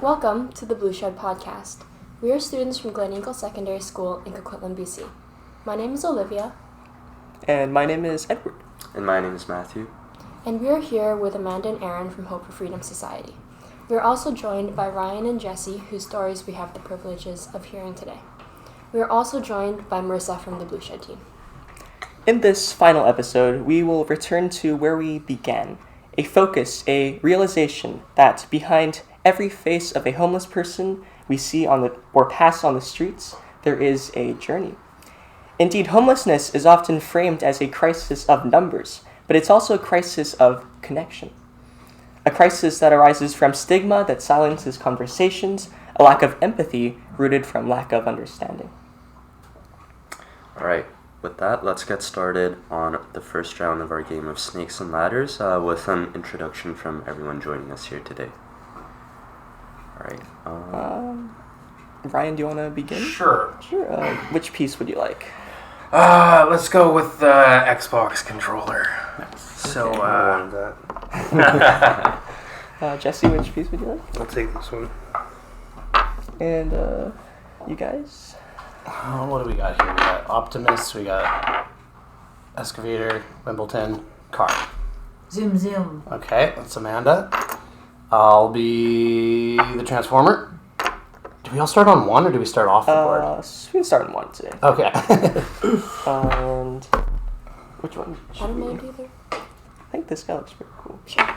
Welcome to the Blue Shed Podcast. We are students from Gleneagle Secondary School in Coquitlam, BC. My name is Olivia. And my name is Edward. And my name is Matthew. And we are here with Amanda and Aaron from Hope for Freedom Society. We are also joined by Ryan and Jesse, whose stories we have the privileges of hearing today. We are also joined by Marissa from the Blue Shed team. In this final episode, we will return to where we began. A focus, a realization that behind every face of a homeless person we see or pass on the streets, there is a journey. Indeed, homelessness is often framed as a crisis of numbers, but it's also a crisis of connection. A crisis that arises from stigma that silences conversations, a lack of empathy rooted from lack of understanding. All right, with that, let's get started on the first round of our game of Snakes and Ladders with an introduction from everyone joining us here today. All right. Ryan, do you want to begin? Sure. Which piece would you like? Let's go with the Xbox controller. So, Jesse, which piece would you like? I'll take this one. And you guys? what do we got here? We got Optimus, we got Excavator, Wimbledon, Car. Zoom. Okay, that's Amanda. I'll be the Transformer. Do we all start on one, or do we start off the board? We can start on one today. Okay. And which one? I don't mind either. I think this guy looks pretty cool. Sure.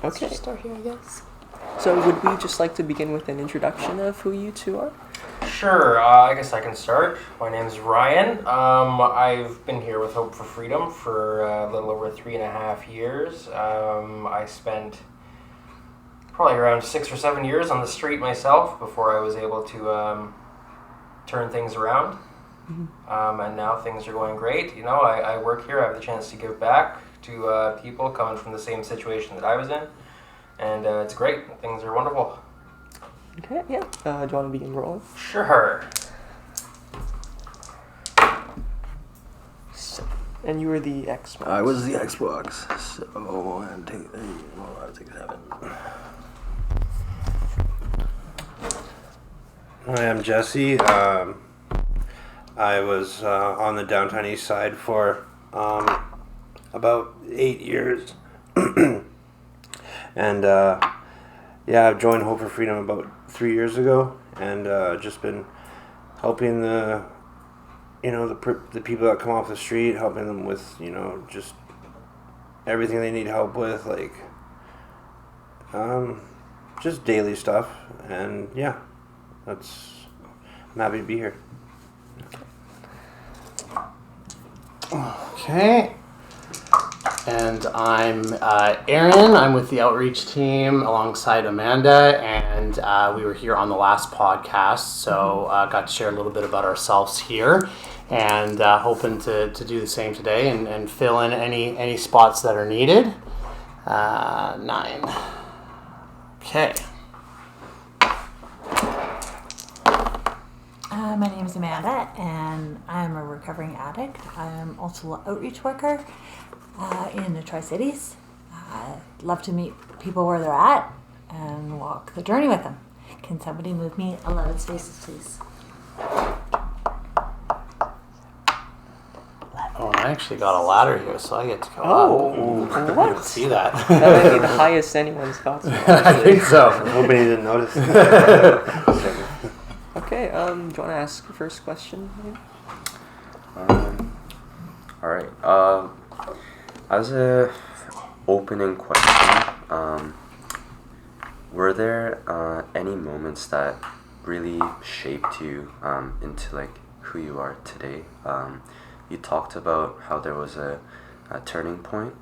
Let's Okay. just start here, I guess. So would we just like to begin with an introduction of who you two are? Sure, I guess I can start. My name's Ryan. I've been here with Hope for Freedom for a little over 3.5 years. I spent probably around 6 or 7 years on the street myself before I was able to turn things around. And now things are going great. You know, I work here. I have the chance to give back to people coming from the same situation that I was in. And it's great. Things are wonderful. Okay, yeah. Do you want to begin rolling? Sure. So, and you were the Xbox. I was the Xbox, so I'll take 7. Hi, I'm Jesse. I was on the downtown east side for about 8 years. And I've joined Hope for Freedom about 3 years ago, and just been helping the people that come off the street, helping them with just everything they need help with, like just daily stuff. And I'm happy to be here. Okay. And I'm Aaron. I'm with the outreach team alongside Amanda, and we were here on the last podcast, so got to share a little bit about ourselves here, and hoping to do the same today and fill in any spots that are needed. 9. Okay. My name is Amanda, and I'm a recovering addict. I'm also an outreach worker in the Tri-Cities. Love to meet people where they're at and walk the journey with them. Can somebody move me 11 spaces, please? Oh, I actually got a ladder here, so I get to go up. I What? didn't see that. That would be the highest anyone's got. I think so. I'm hoping you didn't notice. Okay, do you want to ask the first question? All right. As a opening question, were there any moments that really shaped you into like who you are today? You talked about how there was a turning point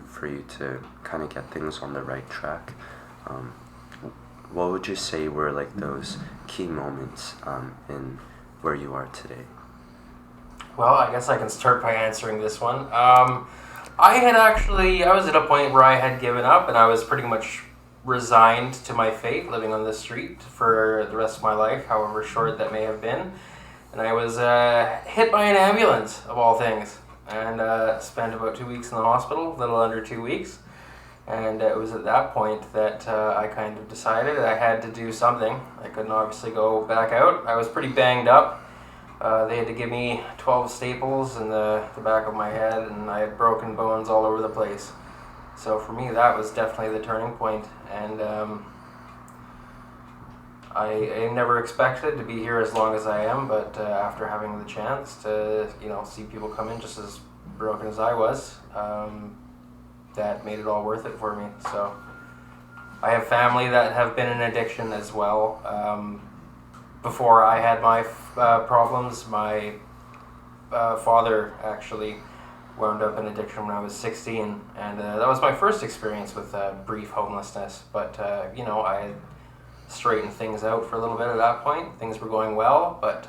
for you to kind of get things on the right track. What would you say were like those key moments in where you are today? Well, I guess I can start by answering this one. I was at a point where I had given up, and I was pretty much resigned to my fate, living on the street for the rest of my life, however short that may have been. And I was hit by an ambulance, of all things, and spent about 2 weeks in the hospital, a little under 2 weeks. And it was at that point that I kind of decided I had to do something. I couldn't obviously go back out. I was pretty banged up. They had to give me 12 staples in the back of my head, and I had broken bones all over the place. So for me, that was definitely the turning point. And I never expected to be here as long as I am, but after having the chance to, see people come in just as broken as I was, that made it all worth it for me. So I have family that have been in addiction as well. Before I had my problems, my father actually wound up in addiction when I was 16, and that was my first experience with brief homelessness. But I had straightened things out for a little bit at that point. Things were going well, but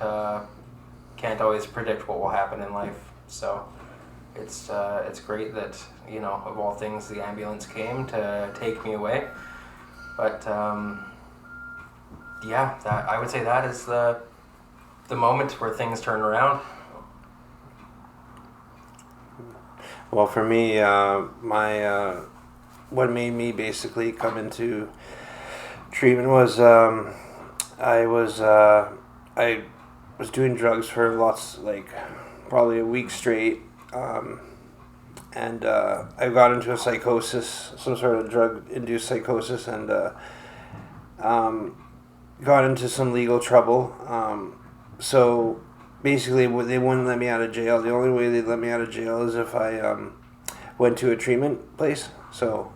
can't always predict what will happen in life. So it's great that of all things the ambulance came to take me away. But that I would say that is the moment where things turn around. Well, for me, what made me basically come into treatment was I was doing drugs for probably a week straight, and I got into a psychosis, some sort of drug-induced psychosis, and got into some legal trouble. So basically, they wouldn't let me out of jail. The only way they'd let me out of jail is if I went to a treatment place. So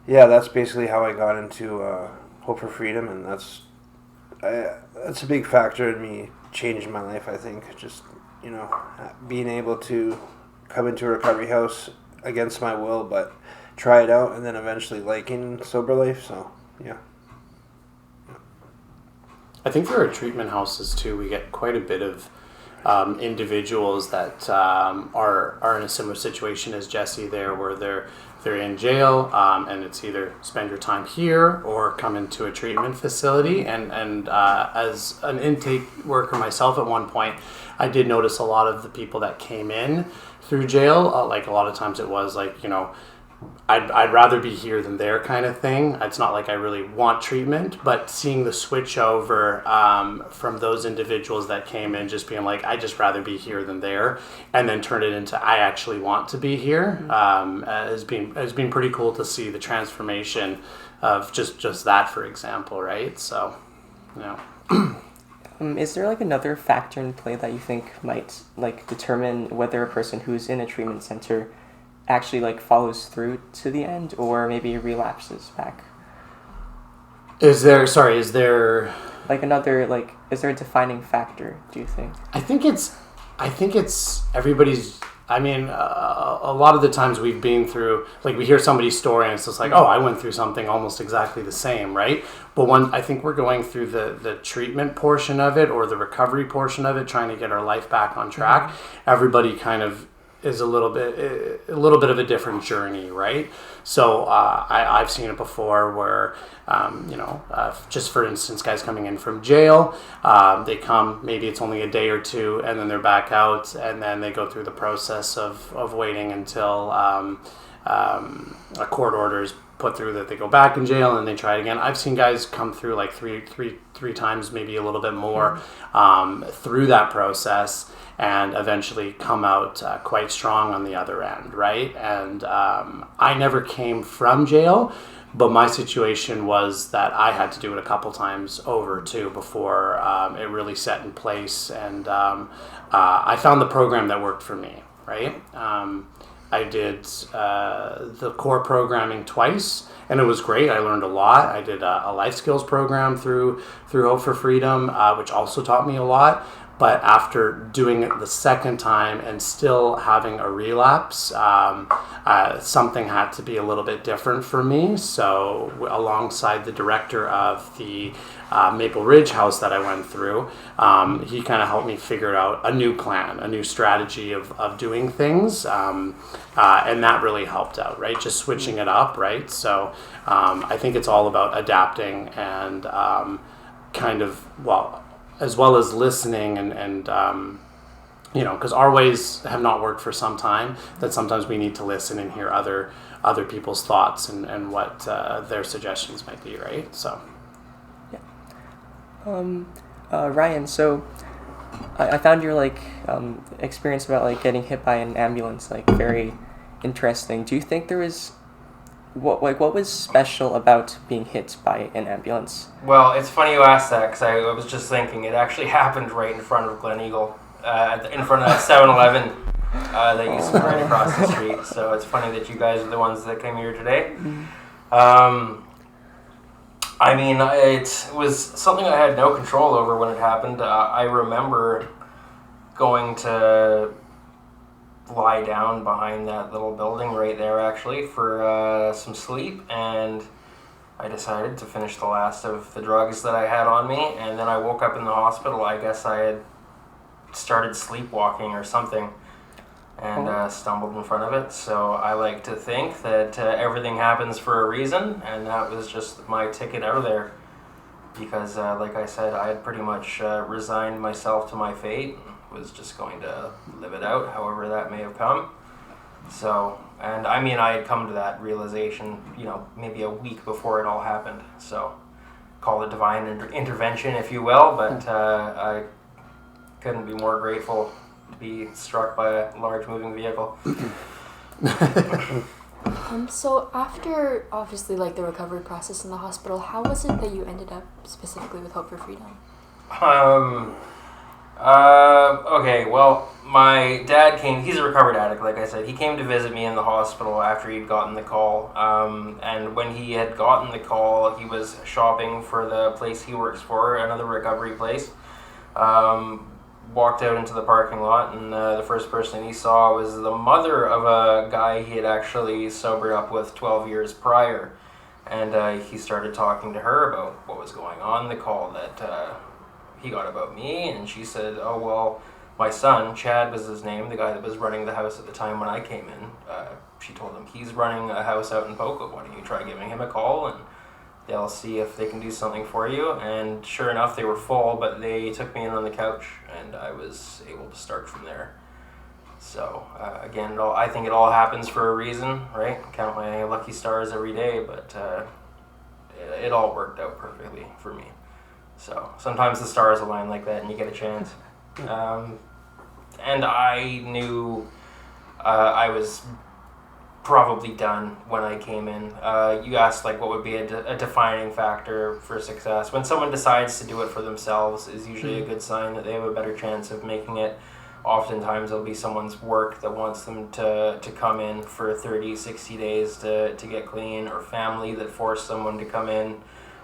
that's basically how I got into Hope for Freedom, and that's a big factor in me changing my life. I think just being able to come into a recovery house against my will, but try it out, and then eventually liking sober life. So yeah. I think there are treatment houses too. We get quite a bit of individuals that are in a similar situation as Jesse there, where they're in jail, and it's either spend your time here or come into a treatment facility. And as an intake worker myself at one point, I did notice a lot of the people that came in through jail, like a lot of times it was like, I'd rather be here than there kind of thing. It's not like I really want treatment, but seeing the switch over from those individuals that came in just being like, I just rather be here than there, and then turn it into I actually want to be here, has been pretty cool to see the transformation of just that, for example, right? So, Is there another factor in play that you think might determine whether a person who's in a treatment center actually follows through to the end, or maybe relapses back? Is there another is there a defining factor, do you think? I think it's everybody's. I mean, a lot of the times we've been through, we hear somebody's story and it's just oh, I went through something almost exactly the same, right? But when I think we're going through the treatment portion of it, or the recovery portion of it, trying to get our life back on track, everybody kind of is a little bit of a different journey, right? So I've seen it before where, just for instance, guys coming in from jail, they come, maybe it's only a day or two, and then they're back out, and then they go through the process of waiting until a court order is put through that they go back in jail, and they try it again. I've seen guys come through three times, maybe a little bit more, through that process, and eventually come out quite strong on the other end, right? And I never came from jail, but my situation was that I had to do it a couple times over too before it really set in place, and I found the program that worked for me, right? I did the core programming twice, and it was great. I learned a lot. I did a life skills program through Hope for Freedom, which also taught me a lot. But after doing it the second time and still having a relapse, something had to be a little bit different for me. So alongside the director of the Maple Ridge house that I went through, he kind of helped me figure out a new plan, a new strategy of doing things. And that really helped out, right? Just switching it up, right? So I think it's all about adapting and as well as listening and because our ways have not worked for some time, that sometimes we need to listen and hear other people's thoughts and what their suggestions might be, right? So. Ryan, so I found your experience about getting hit by an ambulance very interesting. Do you think there was what was special about being hit by an ambulance? Well, it's funny you asked that because I was just thinking it actually happened right in front of Gleneagle, in front of that 7-Eleven that used to be right across the street. So it's funny that you guys are the ones that came here today. I mean, it was something I had no control over when it happened. I remember going to lie down behind that little building right there, actually, for some sleep, and I decided to finish the last of the drugs that I had on me, and then I woke up in the hospital. I guess I had started sleepwalking or something, and stumbled in front of it. So I like to think that everything happens for a reason, and that was just my ticket out of there. Because, like I said, I had pretty much resigned myself to my fate, was just going to live it out, however that may have come. So, and I mean, I had come to that realization, maybe a week before it all happened. So, call it divine intervention, if you will, but I couldn't be more grateful to be struck by a large moving vehicle. So after, obviously, the recovery process in the hospital, how was it that you ended up specifically with Hope for Freedom? Okay, well, my dad came, he's a recovered addict, like I said. He came to visit me in the hospital after he'd gotten the call. And when he had gotten the call, he was shopping for the place he works for, another recovery place. Walked out into the parking lot, and the first person he saw was the mother of a guy he had actually sobered up with 12 years prior. And he started talking to her about what was going on, the call that he got about me, and she said, oh, well, my son, Chad was his name, the guy that was running the house at the time when I came in. She told him, he's running a house out in Poco, why don't you try giving him a call, and they'll see if they can do something for you. And sure enough, they were full, but they took me in on the couch, and I was able to start from there. So, again, I think it all happens for a reason, right? Count my lucky stars every day, but it all worked out perfectly for me. So, sometimes the stars align like that, and you get a chance. And I knew I was probably done when I came in. You asked what would be a defining factor for success. When someone decides to do it for themselves is usually a good sign that they have a better chance of making it. Oftentimes it'll be someone's work that wants them to come in for 30, 60 days to get clean, or family that force someone to come in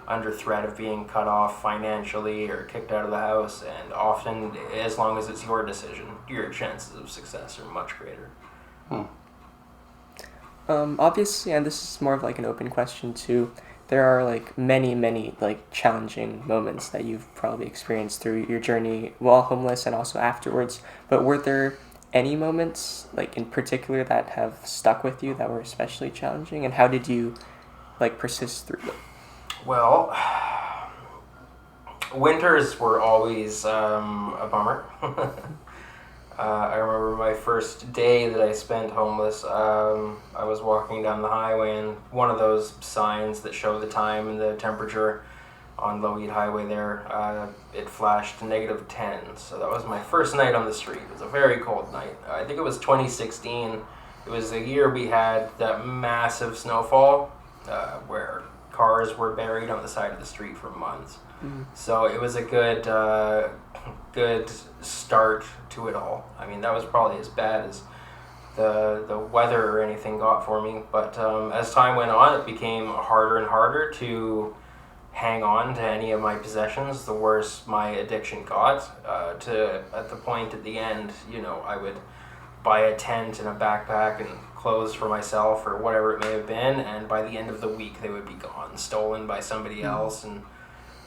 under threat of being cut off financially or kicked out of the house. And often, as long as it's your decision, your chances of success are much greater. Obviously, and this is more of an open question too, there are many challenging moments that you've probably experienced through your journey while homeless and also afterwards. But were there any moments in particular that have stuck with you that were especially challenging, and how did you persist through them? Well, winters were always a bummer. I remember my first day that I spent homeless. I was walking down the highway, and one of those signs that show the time and the temperature on Loweed Highway there, it flashed -10. So that was my first night on the street. It was a very cold night. I think it was 2016. It was the year we had that massive snowfall where cars were buried on the side of the street for months. So it was a good start to it all. I mean, that was probably as bad as the weather or anything got for me. But as time went on, it became harder and harder to hang on to any of my possessions. The worse my addiction got, at the point at the end, I would buy a tent and a backpack and clothes for myself or whatever it may have been, and by the end of the week they would be gone, stolen by somebody else, and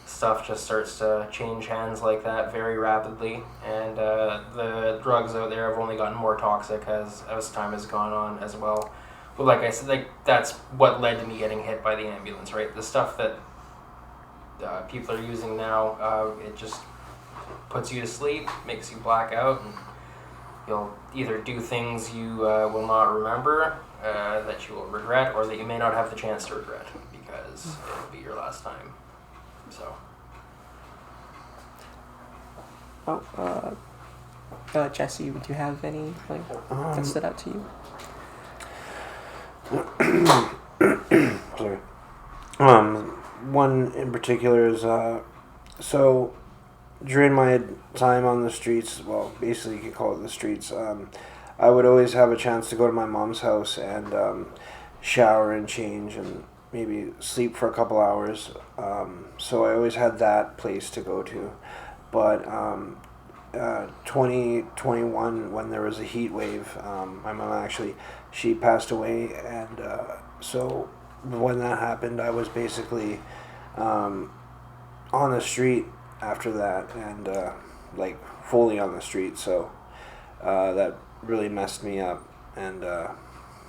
stuff just starts to change hands like that very rapidly. And the drugs out there have only gotten more toxic as time has gone on as well. But like I said, that's what led to me getting hit by the ambulance, right? The stuff that people are using now, it just puts you to sleep, makes you black out, and you'll either do things you will not remember, that you will regret, or that you may not have the chance to regret because it'll be your last time. So. Jesse, would you have any that stood out to you? Sorry. One in particular is so during my time on the streets, well, basically you could call it the streets. I would always have a chance to go to my mom's house and shower and change and maybe sleep for a couple hours. So I always had that place to go to. But 2021, when there was a heat wave, my mom actually, she passed away, and so when that happened, I was basically on the street after that, and like fully on the street. So that really messed me up, and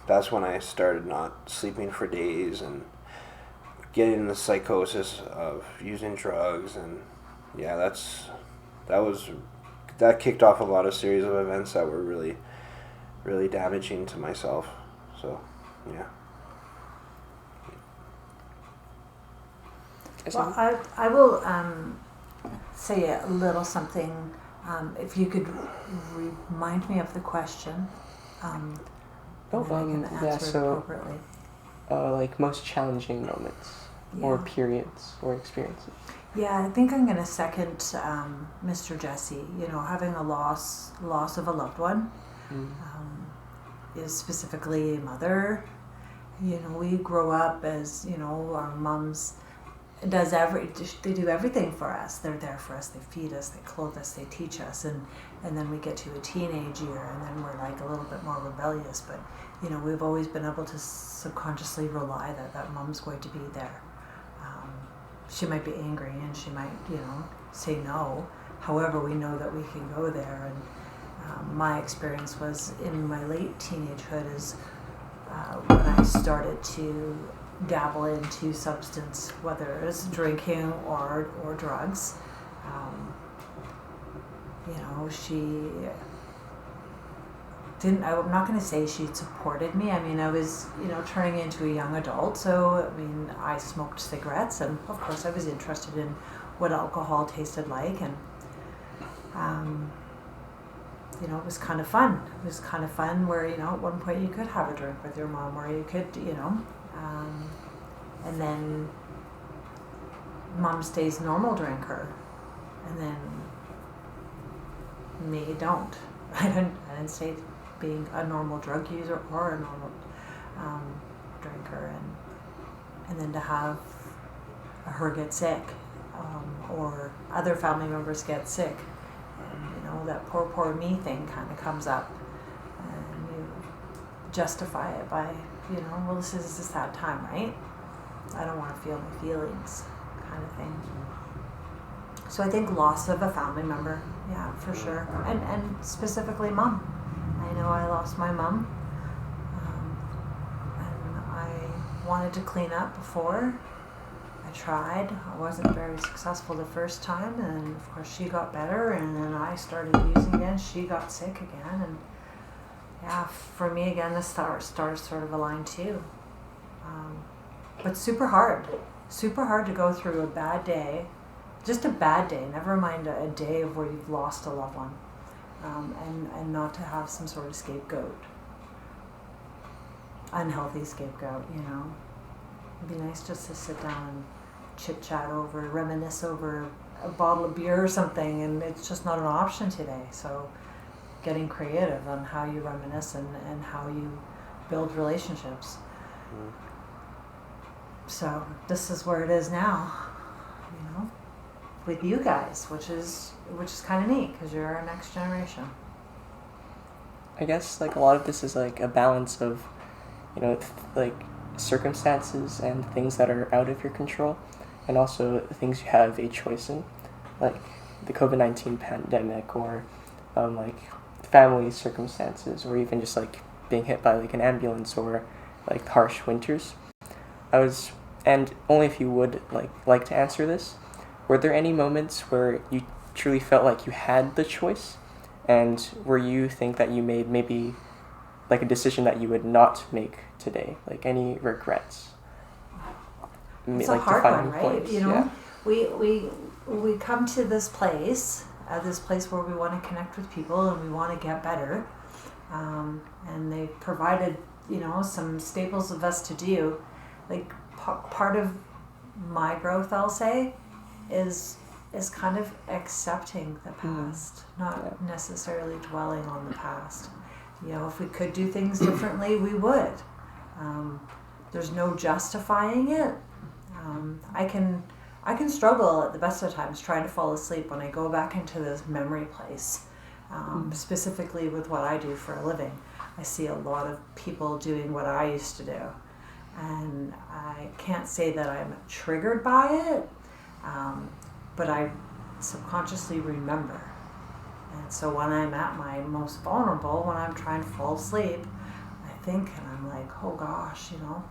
that's when I started not sleeping for days and getting the psychosis of using drugs, and yeah, that kicked off a lot of series of events that were really, really damaging to myself. So, yeah. Well, I will say a little something. If you could remind me of the question, and then I can answer it appropriately. Like most challenging moments or periods or experiences. Yeah, I think I'm going to second Mr. Jesse. You know, having a loss of a loved one is specifically a mother. You know, we grow up as, you know, our moms they do everything for us. They're there for us. They feed us, they clothe us, they teach us, and then we get to a teenage year, and then we're like a little bit more rebellious. But you know, we've always been able to subconsciously rely that mom's going to be there. She might be angry and she might, you know, say no. However, we know that we can go there. And my experience was in my late teenagehood is when I started to dabble into substance, whether it was drinking or drugs. You know, she didn't, I'm not going to say she supported me. I mean, I was, you know, turning into a young adult, so, I mean, I smoked cigarettes, and of course I was interested in what alcohol tasted like, and, you know, it was kind of fun. It was kind of fun where, you know, at one point you could have a drink with your mom, or you could, you know, and then mom stays normal drinker, and then me don't. I didn't stay being a normal drug user or a normal drinker, and then to have her get sick, or other family members get sick, and you know, that poor me thing kind of comes up, and you justify it by, you know, well, this is a sad time, right? I don't want to feel my feelings, kind of thing. So I think loss of a family member, yeah, for sure, and specifically mom. I know I lost my mom, and I wanted to clean up before. I tried. I wasn't very successful the first time, and of course she got better, and then I started using again. She got sick again, and yeah, for me again, the stars sort of aligned too. But super hard to go through a bad day. Just a bad day, never mind a day of where you've lost a loved one, and not to have some sort of scapegoat, unhealthy scapegoat, you know. It'd be nice just to sit down and chit-chat over, reminisce over a bottle of beer or something, and it's just not an option today. So getting creative on how you reminisce and how you build relationships. So this is where it is now, you know, with you guys, which is kind of neat because you're our next generation. I guess like a lot of this is like a balance of, you know, like circumstances and things that are out of your control, and also things you have a choice in, like the COVID-19 pandemic, or like family circumstances, or even just like being hit by like an ambulance, or like harsh winters. And only if you would like to answer this, were there any moments where you truly felt like you had the choice, And where you think that you made maybe like a decision that you would not make today, like any regrets? It's Like a hard defining one, right? points, You know, yeah. we come to this place where we want to connect with people and we want to get better, and they've provided, you know, some staples of us to do. Like part of my growth, I'll say, is kind of accepting the past, not necessarily dwelling on the past. You know, if we could do things differently, we would. There's no justifying it. I can struggle at the best of times trying to fall asleep when I go back into this memory place, specifically with what I do for a living. I see a lot of people doing what I used to do, and I can't say that I'm triggered by it, but I subconsciously remember. And so when I'm at my most vulnerable, when I'm trying to fall asleep, I think and I'm like, oh gosh, you know,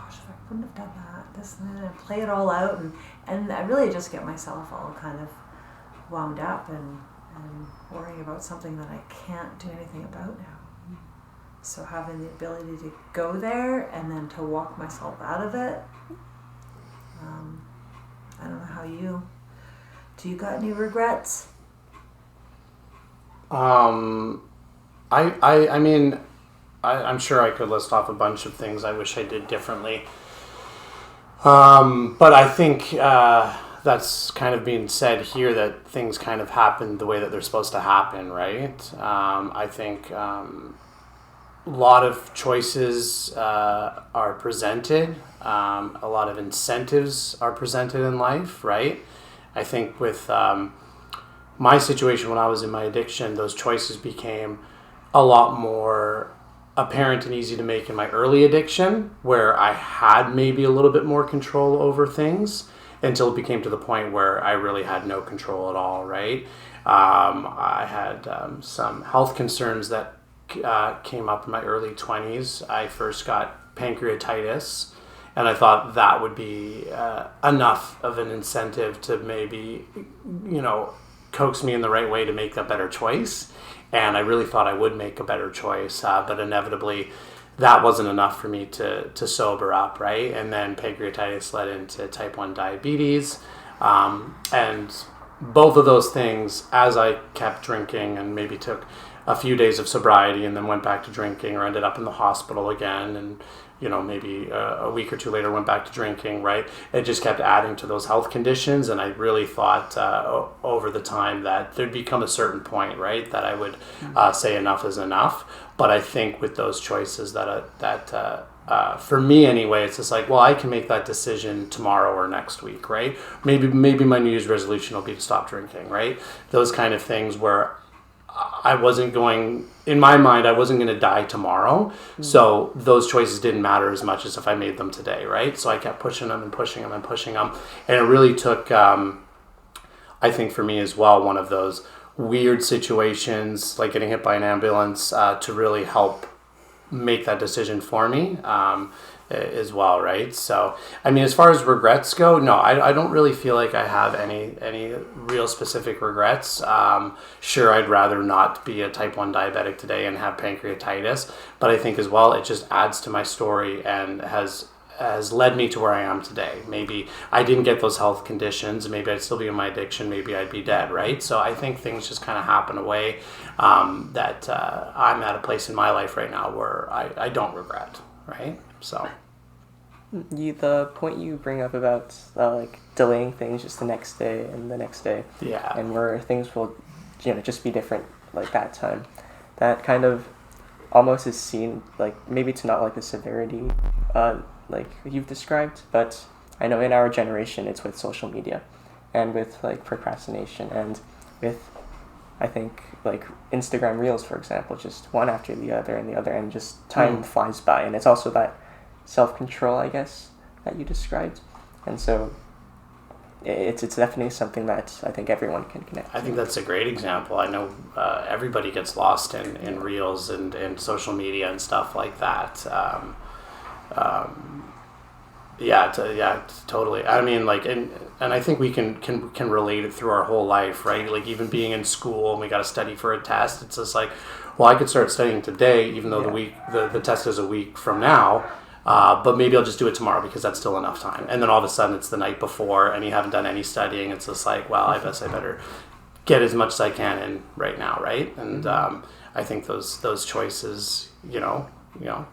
if I wouldn't have done that, this and that, and play it all out, and I really just get myself all kind of wound up and worrying about something that I can't do anything about now. So having the ability to go there and then to walk myself out of it, I don't know how do you got any regrets? I mean, I'm sure I could list off a bunch of things I wish I did differently. But I think that's kind of being said here, that things kind of happen the way that they're supposed to happen, right? I think a lot of choices are presented. A lot of incentives are presented in life, right? I think with my situation when I was in my addiction, those choices became a lot more apparent and easy to make in my early addiction, where I had maybe a little bit more control over things, until it became to the point where I really had no control at all, right? I had some health concerns that came up in my early 20s. I first got pancreatitis, and I thought that would be enough of an incentive to maybe, you know, coax me in the right way to make a better choice. And I really thought I would make a better choice, but inevitably that wasn't enough for me to sober up, right? And then pancreatitis led into type 1 diabetes. And both of those things, as I kept drinking and maybe took a few days of sobriety and then went back to drinking, or ended up in the hospital again, and you know, maybe a week or two later went back to drinking, right? It just kept adding to those health conditions, and I really thought over the time that there'd become a certain point, right, that I would say enough is enough. But I think with those choices that for me anyway, it's just like, well, I can make that decision tomorrow or next week, right? Maybe my New Year's resolution will be to stop drinking, right? Those kind of things where I wasn't going, in my mind, I wasn't going to die tomorrow. So those choices didn't matter as much as if I made them today, right? So I kept pushing them and pushing them and pushing them. And it really took, I think for me as well, one of those weird situations, like getting hit by an ambulance, to really help make that decision for me as well, right? So, I mean, as far as regrets go, no, I don't really feel like I have any real specific regrets. Sure, I'd rather not be a type 1 diabetic today and have pancreatitis, but I think as well, it just adds to my story and has led me to where I am today. Maybe I didn't get those health conditions, maybe I'd still be in my addiction, maybe I'd be dead, right? So I think things just kind of happen away, that I'm at a place in my life right now where I don't regret, right? So the point you bring up about like delaying things just the next day and the next day, yeah, and where things will, you know, just be different like that time, that kind of almost is seen like maybe it's not like the severity like you've described, but I know in our generation it's with social media and with like procrastination and with, I think, like Instagram Reels, for example, just one after the other and the other, and just time flies by. And it's also that self-control, I guess, that you described. And so it's definitely something that I think everyone can connect to. I think that's a great example. I know everybody gets lost in Reels and social media and stuff like that. Totally. I mean, like, and I think we can relate it through our whole life, right? Like, even being in school and we got to study for a test, it's just like, well, I could start studying today, even though the test is a week from now, but maybe I'll just do it tomorrow because that's still enough time. And then all of a sudden it's the night before and you haven't done any studying. It's just like, well, I guess I better get as much as I can in right now, right? And I think those choices,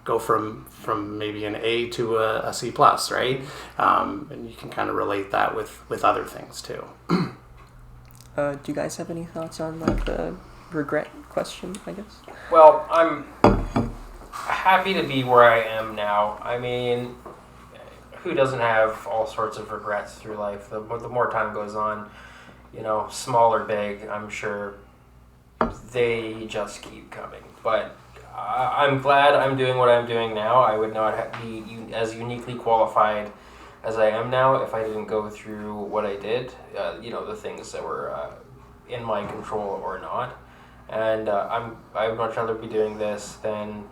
go from maybe an A to a C plus, right? And you can kind of relate that with other things too. Do you guys have any thoughts on like the regret question, I guess? Well, I'm happy to be where I am now. I mean, who doesn't have all sorts of regrets through life? The more time goes on, small or big, I'm sure they just keep coming. But I'm glad I'm doing what I'm doing now. I would not be as uniquely qualified as I am now if I didn't go through what I did, the things that were in my control or not. And I would much rather be doing this than,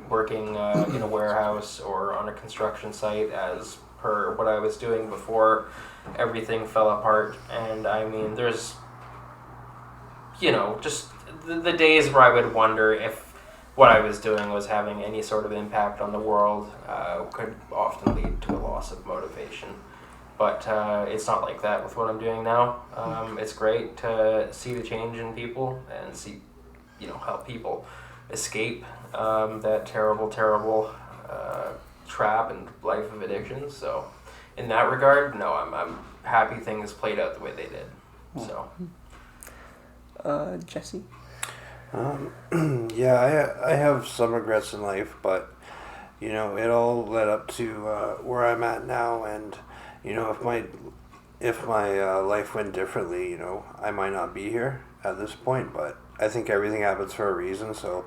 working in a warehouse or on a construction site as per what I was doing before everything fell apart. And I mean, there's, just the days where I would wonder if what I was doing was having any sort of impact on the world could often lead to a loss of motivation. But it's not like that with what I'm doing now. It's great to see the change in people and see, help people escape that terrible trap and life of addiction. So in that regard, no, I'm happy things played out the way they did. So. Jesse? I have some regrets in life, but it all led up to where I'm at now, and if my life went differently, I might not be here at this point, but I think everything happens for a reason, so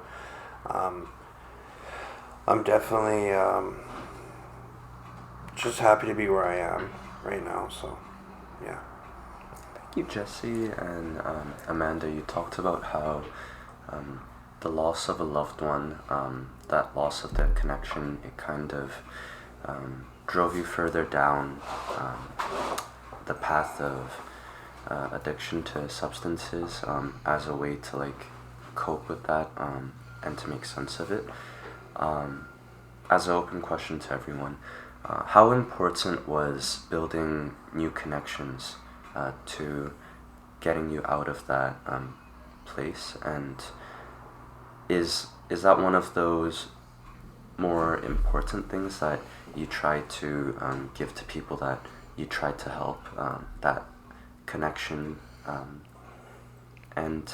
I'm definitely just happy to be where I am right now, so yeah. Thank you, Jesse and Amanda. You talked about how the loss of a loved one, that loss of the connection, it kind of drove you further down the path of addiction to substances as a way to like cope with that and to make sense of it. As an open question to everyone, how important was building new connections to getting you out of that place, and is that one of those more important things that you try to give to people that you try to help, that connection, and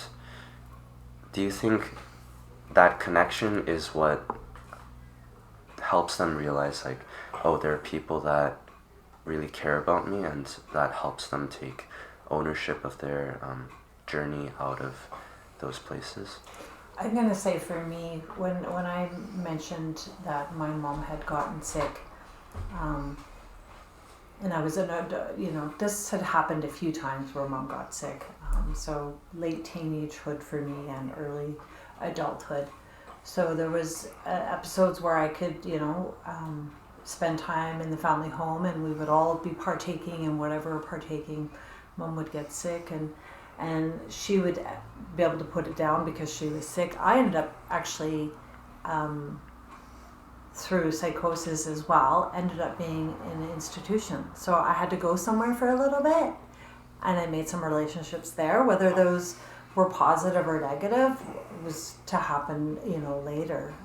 do you think that connection is what helps them realize like, oh, there are people that really care about me, and that helps them take ownership of their journey out of those places? I'm going to say for me, when I mentioned that my mom had gotten sick, and I was this had happened a few times where mom got sick, so late teenagehood for me and early adulthood. So there was episodes where I could, spend time in the family home, and we would all be partaking in whatever partaking. Mom would get sick, and she would be able to put it down because she was sick. I ended up actually, through psychosis as well, ended up being in an institution. So I had to go somewhere for a little bit, and I made some relationships there. Whether those were positive or negative was to happen, later.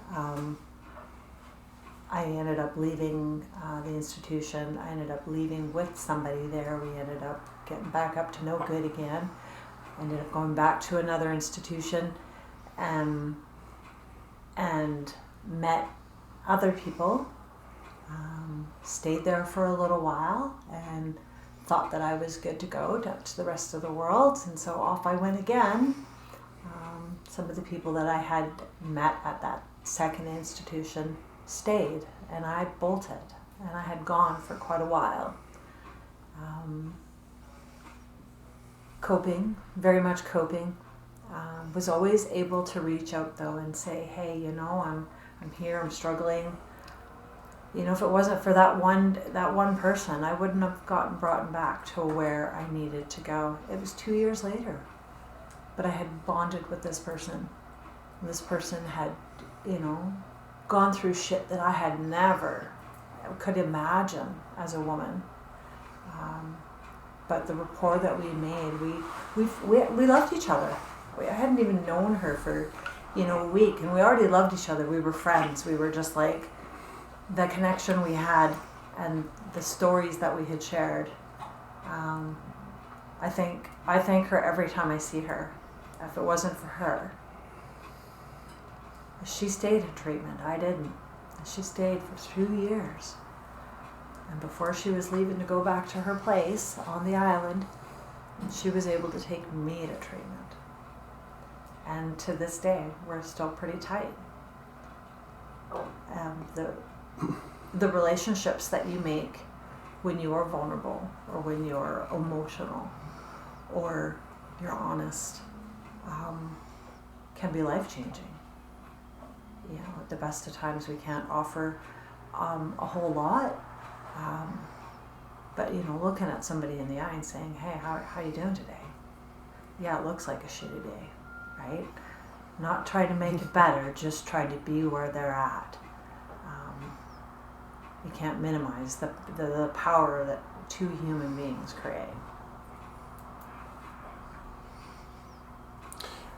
I ended up leaving the institution. I ended up leaving with somebody there. We ended up getting back up to no good again. Ended up going back to another institution, and met other people. Stayed there for a little while and thought that I was good to go to the rest of the world. And so off I went again. Some of the people that I had met at that second institution stayed, and I bolted, and I had gone for quite a while. Coping, very much coping. Was always able to reach out though and say, hey, I'm here, I'm struggling. You know, if it wasn't for that one person, I wouldn't have gotten brought back to where I needed to go. It was 2 years later, but I had bonded with this person. This person had, you know, gone through shit that I had never could imagine as a woman. But the rapport that we made, we loved each other. I hadn't even known her for, you know, a week, and we already loved each other. We were friends. We were just like, the connection we had and the stories that we had shared. I thank her every time I see her. If it wasn't for her, she stayed in treatment. I didn't. She stayed for 2 years. And before she was leaving to go back to her place on the island, she was able to take me to treatment. And to this day, we're still pretty tight. The relationships that you make when you are vulnerable or when you're emotional or you're honest can be life-changing. You know, at the best of times we can't offer a whole lot, but you know, looking at somebody in the eye and saying, hey, how you doing today? Yeah, it looks like a shitty day, right? Not trying to make it better, just trying to be where they're at. You can't minimize the power that two human beings create.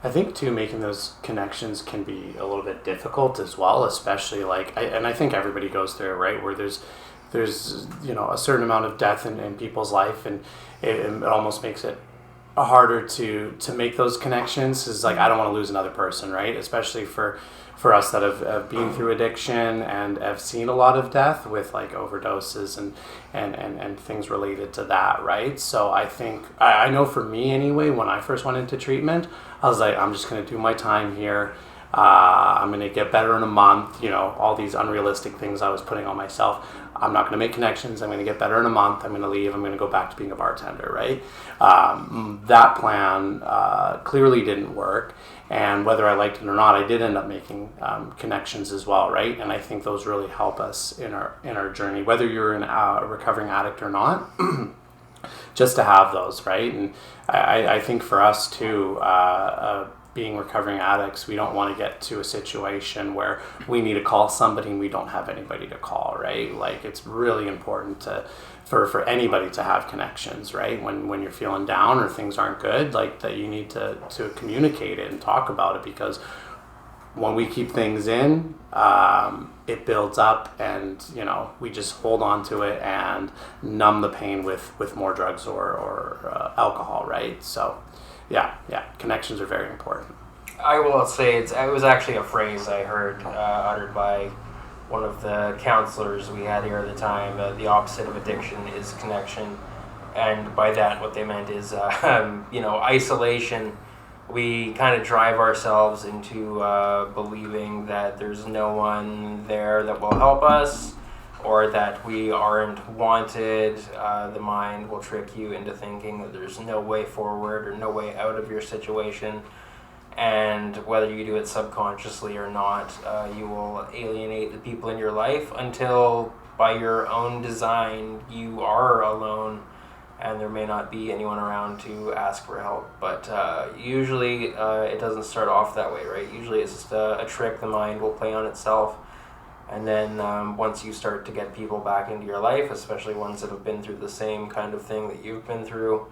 I think too, making those connections can be a little bit difficult as well, especially like, I think everybody goes through it, right? Where there's you know, a certain amount of death in people's life, and it almost makes it harder to make those connections. Is like, I don't want to lose another person, right? Especially for us that have been through addiction and have seen a lot of death with like overdoses and things related to that, right? So I think, I know for me anyway, when I first went into treatment, I was like, I'm just going to do my time here. I'm going to get better in a month, you know, all these unrealistic things I was putting on myself. I'm not going to make connections. I'm going to get better in a month. I'm going to leave. I'm going to go back to being a bartender, right? That plan clearly didn't work. And whether I liked it or not, I did end up making connections as well, right? And I think those really help us in our journey, whether you're a recovering addict or not, just to have those, right? And I think for us too, being recovering addicts, we don't want to get to a situation where we need to call somebody and we don't have anybody to call, right? Like, it's really important for anybody to have connections, right? When you're feeling down or things aren't good, like, that you need to communicate it and talk about it, because when we keep things in, it builds up, and you know, we just hold on to it and numb the pain with more drugs or alcohol, right? So yeah, connections are very important. I will say it was actually a phrase I heard uttered by one of the counselors we had here at the time. The opposite of addiction is connection, and by that what they meant is isolation. We kind of drive ourselves into believing that there's no one there that will help us, or that we aren't wanted. The mind will trick you into thinking that there's no way forward or no way out of your situation. And whether you do it subconsciously or not, you will alienate the people in your life until, by your own design, you are alone and there may not be anyone around to ask for help. But usually it doesn't start off that way, right? Usually it's just a trick the mind will play on itself. And then once you start to get people back into your life, especially ones that have been through the same kind of thing that you've been through,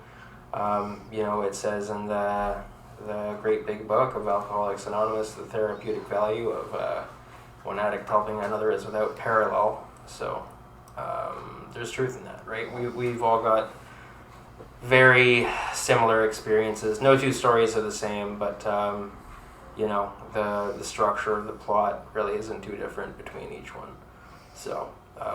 it says in the great big book of Alcoholics Anonymous, the therapeutic value of one addict helping another is without parallel. So there's truth in that, right? We've all got very similar experiences. No two stories are the same, but the structure of the plot really isn't too different between each one. So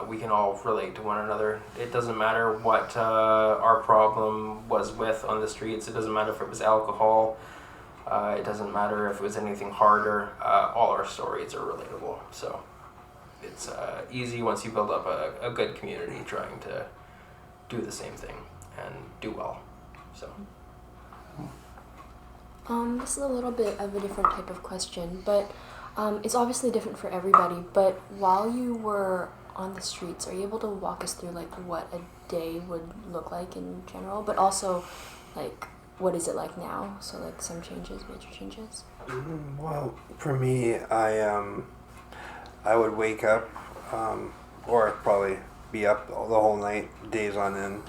we can all relate to one another. It doesn't matter what our problem was with on the streets. It doesn't matter if it was alcohol. It doesn't matter if it was anything harder. All our stories are relatable. So it's easy once you build up a good community trying to do the same thing and do well. So. This is a little bit of a different type of question, but it's obviously different for everybody. But while you were on the streets, are you able to walk us through like what a day would look like in general, but also like what is it like now? So like some changes, major changes. Well, for me, I would wake up, or probably be up the whole night, days on end.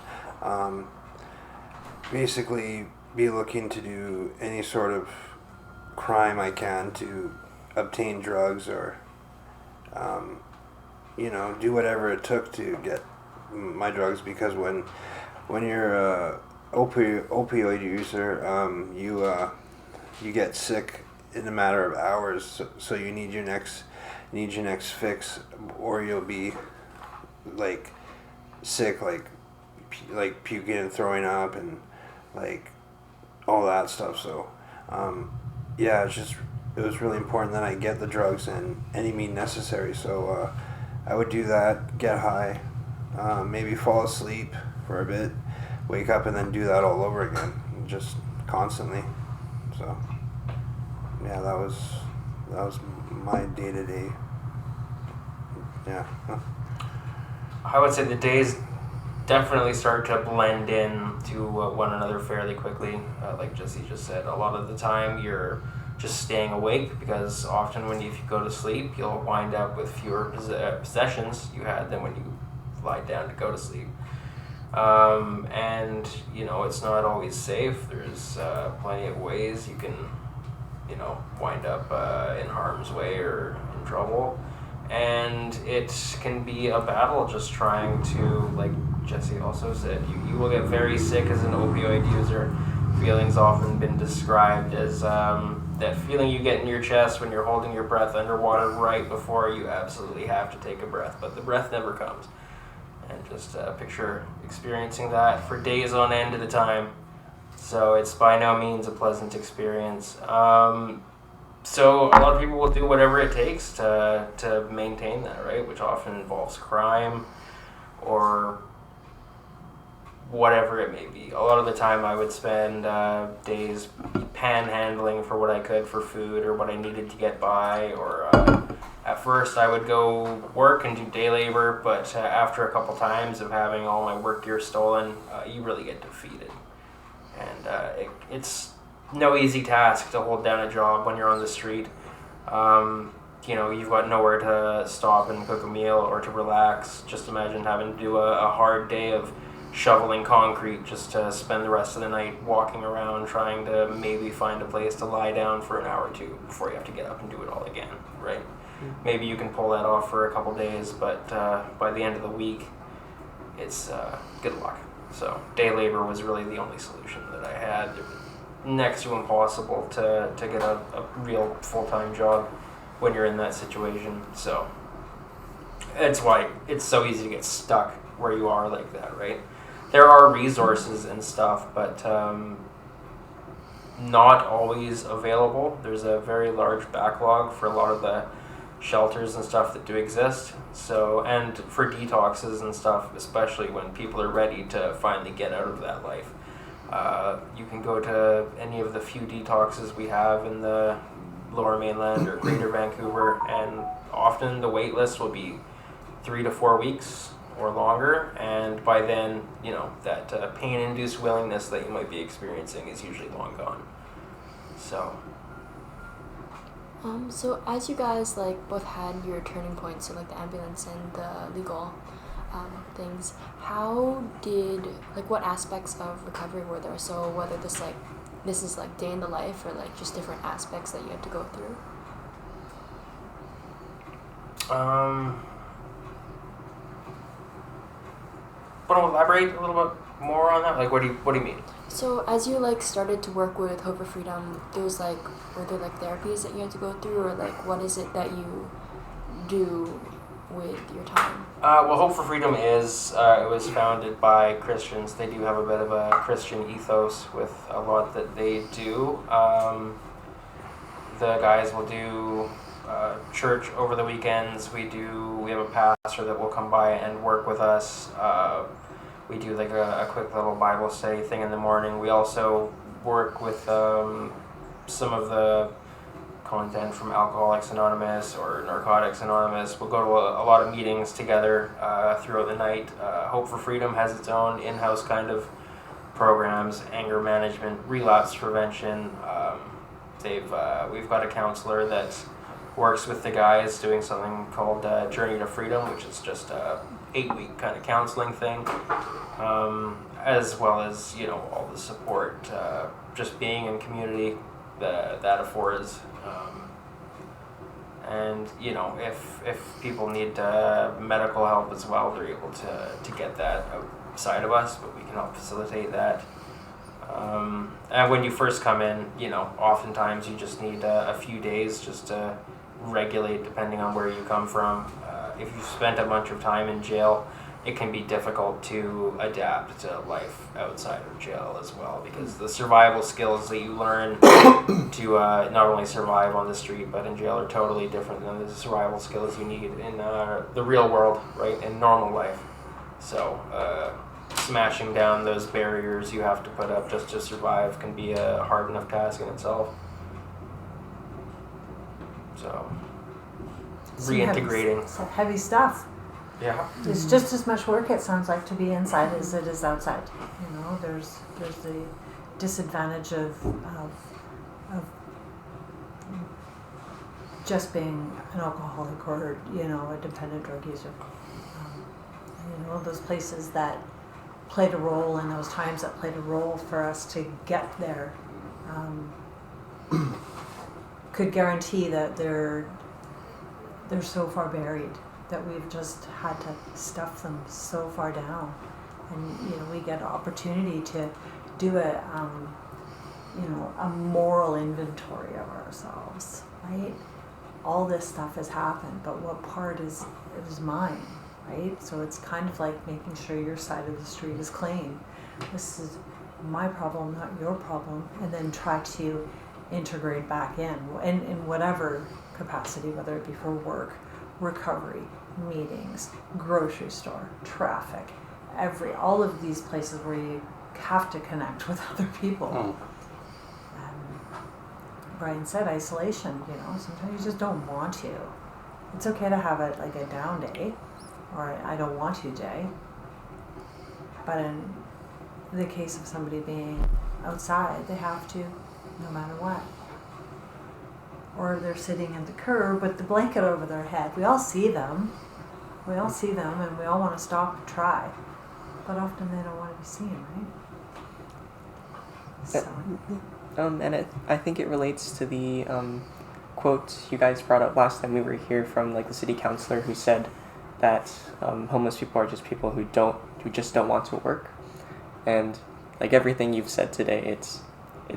Basically, be looking to do any sort of crime I can to obtain drugs or, do whatever it took to get my drugs, because when you're a opioid user, you get sick in a matter of hours, so you need your next fix, or you'll be like sick, like puking and throwing up and like all that stuff. So it was really important that I get the drugs and any means necessary. So I would do that, get high, maybe fall asleep for a bit, wake up, and then do that all over again, just constantly. So yeah, that was my day-to-day. Yeah. I would say the days definitely start to blend in to one another fairly quickly. Like Jesse just said, a lot of the time you're just staying awake, because often if you go to sleep, you'll wind up with fewer possessions you had than when you lie down to go to sleep. And it's not always safe. There's plenty of ways you can wind up in harm's way or in trouble. And it can be a battle just trying to, like Jesse also said, you will get very sick as an opioid user. Feeling's often been described as that feeling you get in your chest when you're holding your breath underwater right before you absolutely have to take a breath, but the breath never comes. And just picture experiencing that for days on end at a time. So it's by no means a pleasant experience. So a lot of people will do whatever it takes to maintain that, right? Which often involves crime or whatever it may be. A lot of the time I would spend days panhandling for what I could for food or what I needed to get by, or at first I would go work and do day labor, but after a couple times of having all my work gear stolen, you really get defeated. And it's no easy task to hold down a job when you're on the street. You've got nowhere to stop and cook a meal or to relax. Just imagine having to do a hard day of shoveling concrete just to spend the rest of the night walking around trying to maybe find a place to lie down for an hour or two before you have to get up and do it all again, right? Mm-hmm. Maybe you can pull that off for a couple days, but by the end of the week, it's good luck. So day labor was really the only solution that I had. It was next to impossible to get a real full-time job when you're in that situation. So that's why it's so easy to get stuck where you are like that, right? There are resources and stuff, but not always available. There's a very large backlog for a lot of the shelters and stuff that do exist. So, and for detoxes and stuff, especially when people are ready to finally get out of that life. You can go to any of the few detoxes we have in the Lower Mainland or Greater Vancouver, and often the wait list will be 3 to 4 weeks or longer, and by then, that pain-induced willingness that you might be experiencing is usually long gone. So as you guys both had your turning points, so the ambulance and the legal things, how did what aspects of recovery were there? So whether this is day in the life or just different aspects that you had to go through. Want to elaborate a little bit more on that? What do you mean? So as you started to work with Hope for Freedom, there was were there therapies that you had to go through, or what is it that you do with your time? Well, Hope for Freedom is it was founded by Christians. They do have a bit of a Christian ethos with a lot that they do. The guys will do church over the weekends. We have a pastor that will come by and work with us. We do a quick little Bible study thing in the morning. We also work with some of the content from Alcoholics Anonymous or Narcotics Anonymous. We'll go to a lot of meetings together throughout the night. Hope for Freedom has its own in-house kind of programs, anger management, relapse prevention. We've got a counselor that works with the guys doing something called Journey to Freedom, which is just a 8-week kind of counseling thing, as well as all the support, just being in community that affords. And if people need medical help as well, they're able to get that outside of us, but we can help facilitate that. And when you first come in, oftentimes you just need a few days just to regulate, depending on where you come from. If you've spent a bunch of time in jail, it can be difficult to adapt to life outside of jail as well, because the survival skills that you learn to not only survive on the street but in jail are totally different than the survival skills you need in the real world, right, in normal life. So smashing down those barriers you have to put up just to survive can be a hard enough task in itself. So reintegrating. It's heavy stuff. Yeah. It's just as much work, it sounds like, to be inside as it is outside. There's the disadvantage of just being an alcoholic or a dependent drug user. Those places that played a role in those times that played a role for us to get there could guarantee that they're so far buried that we've just had to stuff them so far down, and we get an opportunity to do a moral inventory of ourselves, right? All this stuff has happened, but what part is mine, right? So it's kind of like making sure your side of the street is clean. This is my problem, not your problem, and then try to integrate back in whatever capacity, whether it be for work, recovery, meetings, grocery store, traffic, all of these places where you have to connect with other people. Brian said isolation, sometimes you just don't want to. It's okay to have a down day or I don't want to day. But in the case of somebody being outside, they have to, no matter what. Or they're sitting at the curb with the blanket over their head. We all see them. And we all want to stop and try. But often they don't want to be seen, right? So. I think it relates to the quote you guys brought up last time we were here from the city councilor, who said that homeless people are just people who just don't want to work. And everything you've said today, it's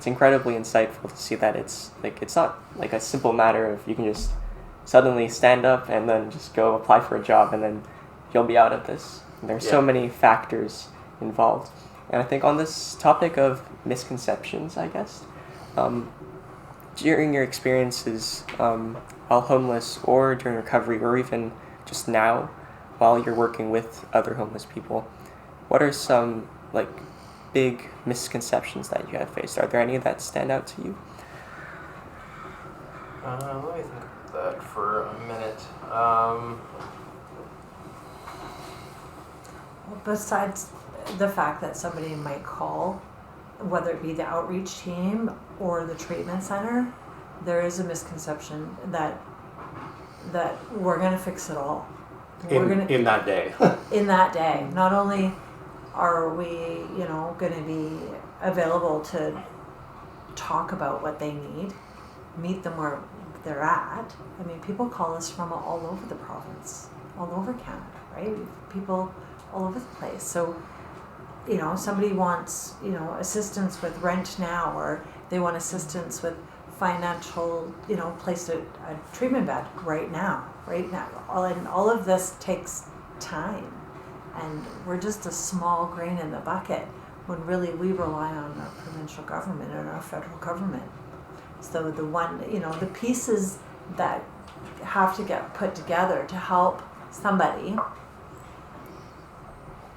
incredibly insightful to see that it's not a simple matter of you can just suddenly stand up and then just go apply for a job and then you'll be out of this. There's so many factors involved. And I think on this topic of misconceptions, I guess, during your experiences while homeless or during recovery or even just now while you're working with other homeless people, what are some big misconceptions that you have faced? Are there any that stand out to you? Let me think about that for a minute. Besides the fact that somebody might call, whether it be the outreach team or the treatment center, there is a misconception that we're going to fix it all. In that day. In that day. Not only are we, going to be available to talk about what they need, meet them where they're at. I mean, people call us from all over the province, all over Canada, right? People all over the place. So, somebody wants, assistance with rent now, or they want assistance with financial, place a treatment bed right now. And all of this takes time. And we're just a small grain in the bucket when really we rely on our provincial government and our federal government. So the pieces that have to get put together to help somebody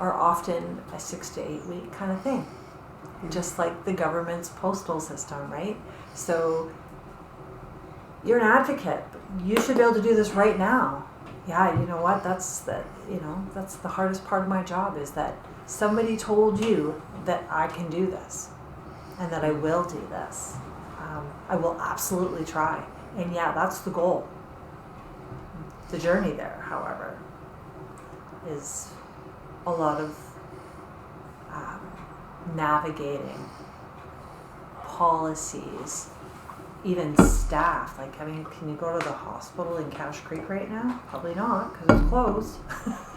are often a 6 to 8 week kind of thing. Just like the government's postal system, right? So you're an advocate. You should be able to do this right now. Yeah, you know what? That's the hardest part of my job is that somebody told you that I can do this and that I will do this. I will absolutely try. And yeah, that's the goal. The journey there, however, is a lot of navigating policies, even staff. Like, I mean, can you go to the hospital in Cache Creek right now? Probably not, because it's closed.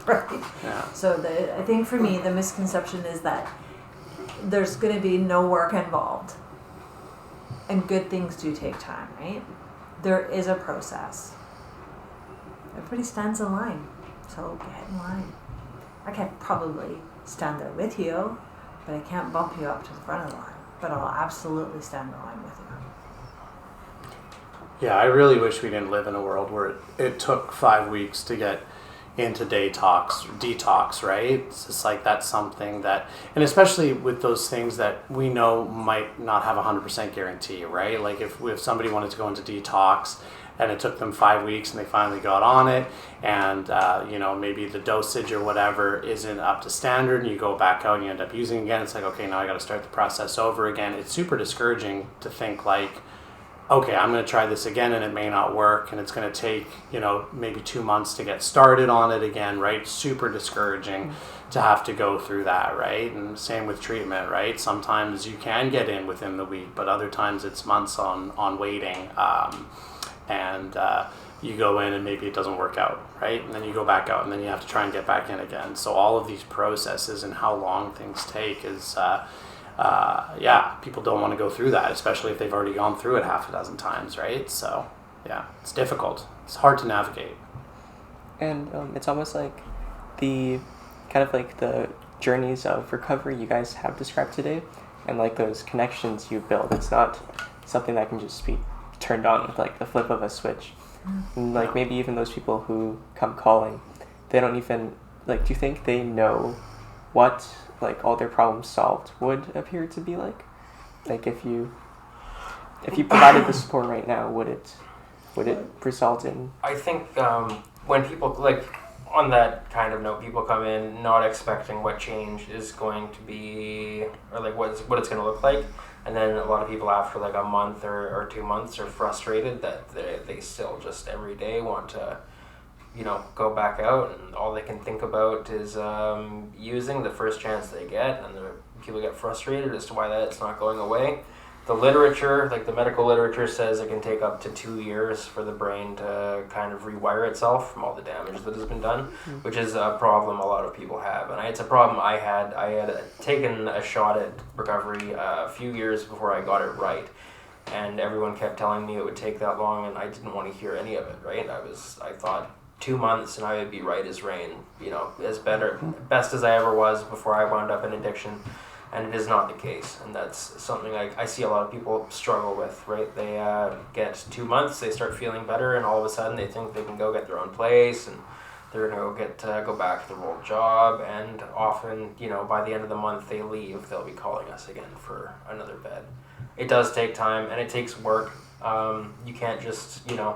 Right? Yeah. So I think for me, the misconception is that there's going to be no work involved. And good things do take time, right? There is a process. Everybody stands in line, so get in line. I can't probably stand there with you, but I can't bump you up to the front of the line. But I'll absolutely stand in line with you. Yeah, I really wish we didn't live in a world where it took 5 weeks to get into detox, right? It's just like that's something that, and especially with those things that we know might not have 100% guarantee, right? Like if somebody wanted to go into detox and it took them 5 weeks and they finally got on it and, maybe the dosage or whatever isn't up to standard and you go back out and you end up using it again, it's like, okay, now I got to start the process over again. It's super discouraging to think like, okay, I'm going to try this again and it may not work and it's going to take, maybe 2 months to get started on it again, right? Super discouraging to have to go through that, right? And same with treatment, right? Sometimes you can get in within the week, but other times it's months on waiting. You go in and maybe it doesn't work out, right? And then you go back out and then you have to try and get back in again. So all of these processes and how long things take is... people don't want to go through that, especially if they've already gone through it half a dozen times, right? So, yeah, it's difficult. It's hard to navigate. And it's almost like the journeys of recovery you guys have described today, and like those connections you build. It's not something that can just be turned on with like the flip of a switch. And like maybe even those people who come calling, they don't even do you think they know what like all their problems solved would appear to be like? Like if you provided the support right now, would it result in? I think when people on that kind of note, people come in not expecting what change is going to be or like what it's going to look like, and then a lot of people after like a month or 2 months are frustrated that they still just every day want to go back out, and all they can think about is using the first chance they get, and people get frustrated as to why that's not going away. The literature, like the medical literature, says it can take up to 2 years for the brain to kind of rewire itself from all the damage that has been done, which is a problem a lot of people have. And it's a problem I had. I had taken a shot at recovery a few years before I got it right. And everyone kept telling me it would take that long, and I didn't want to hear any of it, right? I thought 2 months and I would be right as rain, best as I ever was before I wound up in addiction. And it is not the case, and that's something I see a lot of people struggle with, right? They get 2 months, they start feeling better, and all of a sudden they think they can go get their own place, and they're going to go back to their old job, and often, by the end of the month they leave, they'll be calling us again for another bed. It does take time, and it takes work. You can't just, wait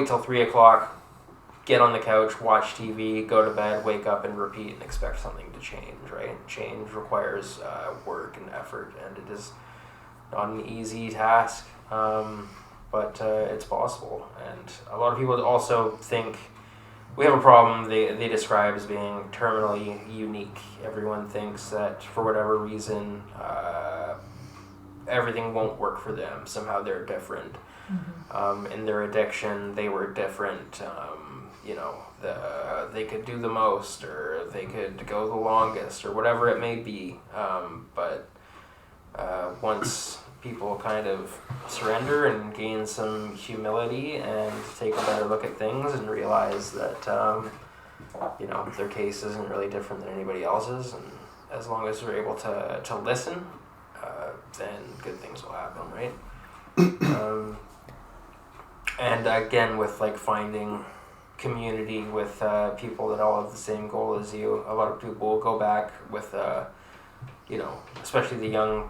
till 3 o'clock, get on the couch, watch TV, go to bed, wake up, and repeat and expect something to change, right? Change requires work and effort, and it is not an easy task, but it's possible. And a lot of people also think we have a problem they describe as being terminally unique. Everyone thinks that for whatever reason, everything won't work for them. Somehow they're different. In their addiction, they were different. They could do the most, or they could go the longest, or whatever it may be. But once people kind of surrender and gain some humility and take a better look at things and realize that, their case isn't really different than anybody else's, and as long as they're able to listen, then good things will happen, right? And again, with finding community with people that all have the same goal as you, a lot of people will go back with, especially the young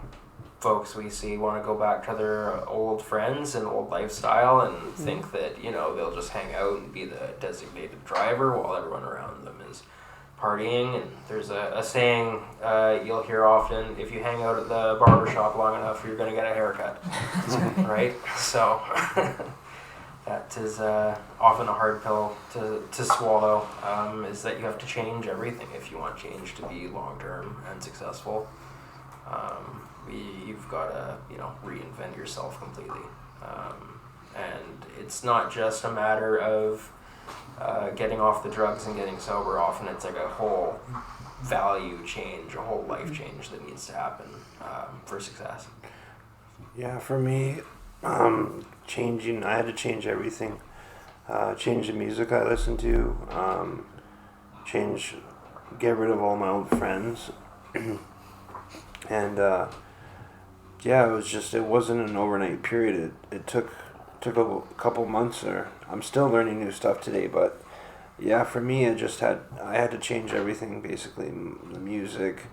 folks we see want to go back to their old friends and old lifestyle and think that, they'll just hang out and be the designated driver while everyone around them is partying. And there's a saying you'll hear often: if you hang out at the barber shop long enough, you're going to get a haircut. Right? So that is often a hard pill to swallow, is that you have to change everything if you want change to be long-term and successful. You've got to, reinvent yourself completely. And it's not just a matter of getting off the drugs and getting sober. Often it's like a whole value change, a whole life change that needs to happen for success. Yeah, for me, I had to change everything. Change the music I listen to, get rid of all my old friends. And it wasn't an overnight period. It took a couple months. I'm still learning new stuff today, but yeah, for me, I had to change everything, basically: the music,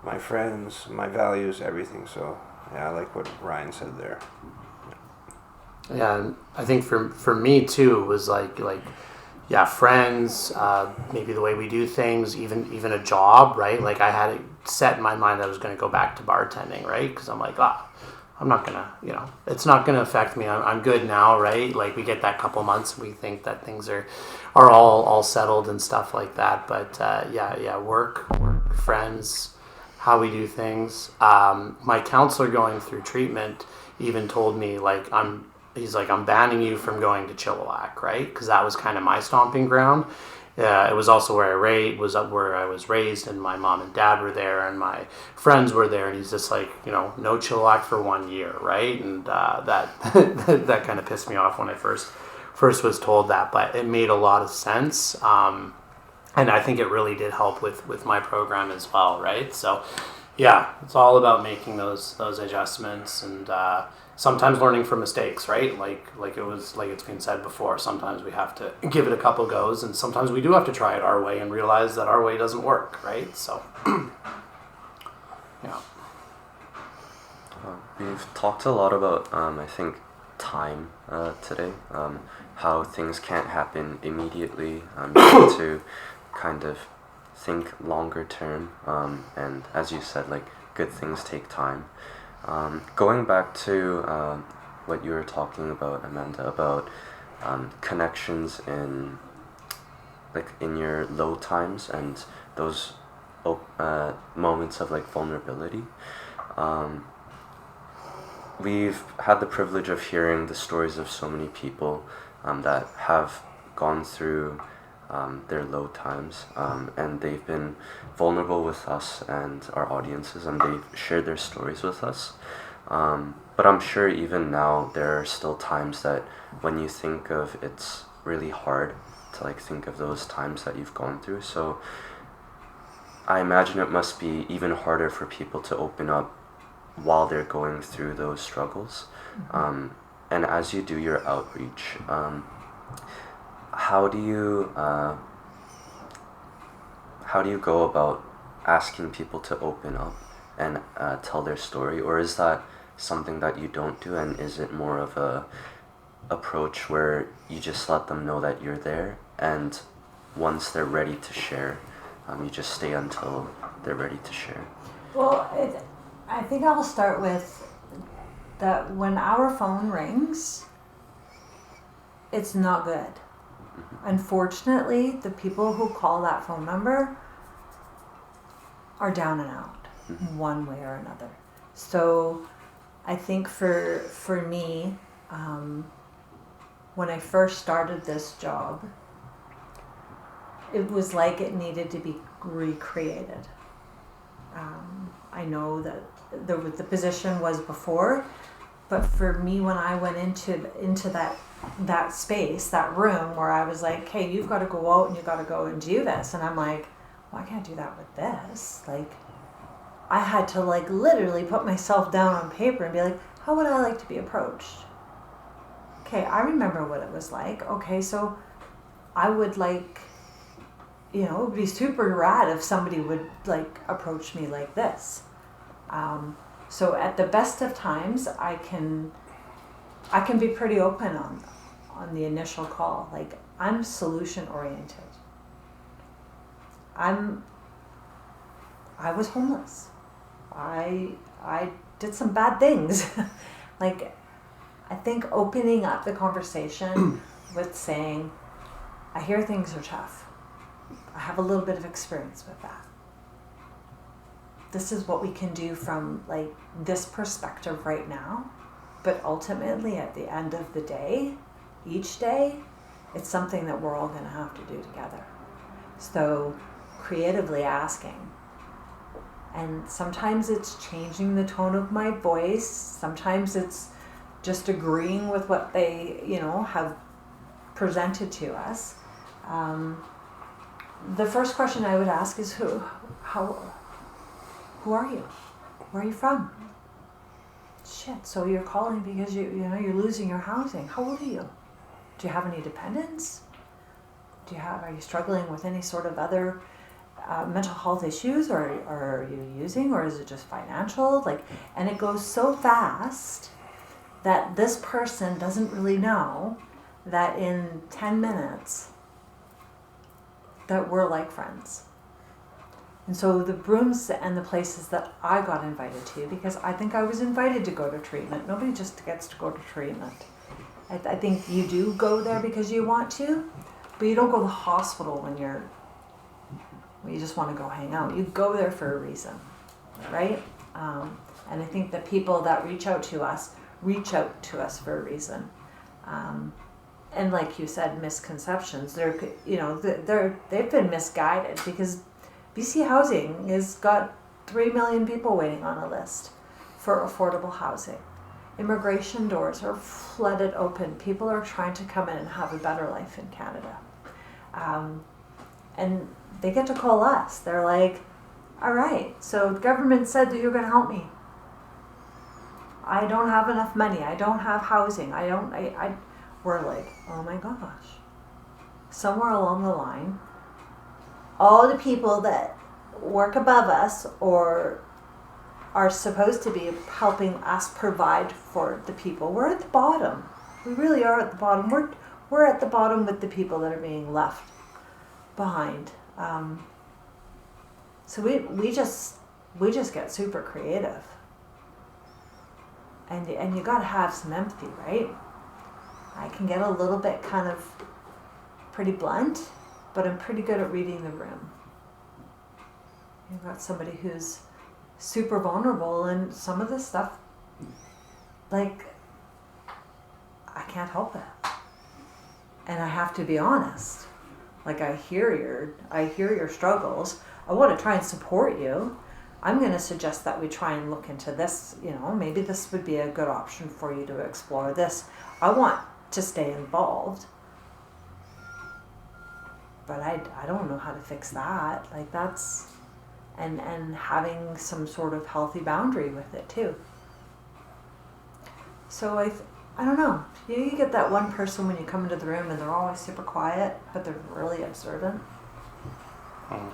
my friends, my values, everything. So yeah, I like what Ryan said there. Yeah, and I think for me too, it was like friends, maybe the way we do things, even a job, right? Like I had it set in my mind that I was going to go back to bartending, right? Because I'm like, I'm not going to, it's not going to affect me. I'm good now, right? Like we get that couple months and we think that things are all settled and stuff like that. But work, friends, how we do things. My counselor going through treatment even told me, he's like, I'm banning you from going to Chilliwack, right? Because that was kind of my stomping ground. It was also where I was raised, and my mom and dad were there, and my friends were there. And he's just like, no Chilliwack for 1 year, right? And that that kind of pissed me off when I first was told that, but it made a lot of sense. And I think it really did help with my program as well, right? So, yeah, it's all about making those adjustments and sometimes learning from mistakes, right? Like it's been said before, sometimes we have to give it a couple goes, and sometimes we do have to try it our way and realize that our way doesn't work, right? So, yeah. We've talked a lot about, I think, time today, how things can't happen immediately. You have to kind of think longer term, and as you said, good things take time. Going back to what you were talking about, Amanda, about connections in your low times and those moments of vulnerability. We've had the privilege of hearing the stories of so many people that have gone through their low times, and they've been vulnerable with us and our audiences, and they've shared their stories with us. But I'm sure even now there are still times that when you think of, it's really hard to think of those times that you've gone through. So I imagine it must be even harder for people to open up while they're going through those struggles. And as you do your outreach, how do you go about asking people to open up and tell their story, or is that something that you don't do, and is it more of a approach where you just let them know that you're there, and once they're ready to share, you just stay until they're ready to share? Well, I think I'll start with that when our phone rings, it's not good. Unfortunately, the people who call that phone number are down and out, one way or another. So I think for me, when I first started this job, it was like it needed to be recreated. I know that the position was before, but for me, when I went into that space, that room where I was like, hey, you've got to go out and you've got to go and do this, and I'm like, well, I can't do that with this. I had to literally put myself down on paper and be like, how would I like to be approached? Okay, I remember what it was like. Okay, so I would it would be super rad if somebody would approach me like this. So at the best of times, I can be pretty open on the initial call. Like, I'm solution oriented. I was homeless. I did some bad things. Like, I think opening up the conversation with saying, I hear things are tough. I have a little bit of experience with that. This is what we can do from like this perspective right now. But ultimately, at the end of the day, each day, it's something that we're all going to have to do together. So creatively asking. And sometimes it's changing the tone of my voice. Sometimes it's just agreeing with what they, have presented to us. The first question I would ask is, who are you? Where are you from? Shit, so you're calling because you're losing your housing. How old are you? Do you have any dependents? Are you struggling with any sort of other mental health issues, or are you using, or is it just financial? And it goes so fast that this person doesn't really know that in 10 minutes that we're like friends. And so the rooms and the places that I got invited to, because I think I was invited to go to treatment. Nobody just gets to go to treatment. I think you do go there because you want to, but you don't go to the hospital when you just want to go hang out. You go there for a reason, right? And I think the people that reach out to us for a reason. And like you said, misconceptions. They've been misguided because BC Housing has got 3 million people waiting on a list for affordable housing. Immigration doors are flooded open. People are trying to come in and have a better life in Canada. And they get to call us. They're like, all right, so the government said that you're going to help me. I don't have enough money. I don't have housing. We're like, oh my gosh. Somewhere along the line, all the people that work above us or are supposed to be helping us provide for the people, we're at the bottom. We really are at the bottom. We're at the bottom with the people that are being left behind. So we just get super creative. And you gotta have some empathy, right? I can get a little bit kind of pretty blunt, but I'm pretty good at reading the room. You've got somebody who's super vulnerable, and some of this stuff, I can't help it. And I have to be honest. I hear your struggles. I want to try and support you. I'm going to suggest that we try and look into this. Maybe this would be a good option for you to explore this. I want to stay involved, but I don't know how to fix that. That's and having some sort of healthy boundary with it too. So I don't know. You get that one person when you come into the room and they're always super quiet, but they're really observant. And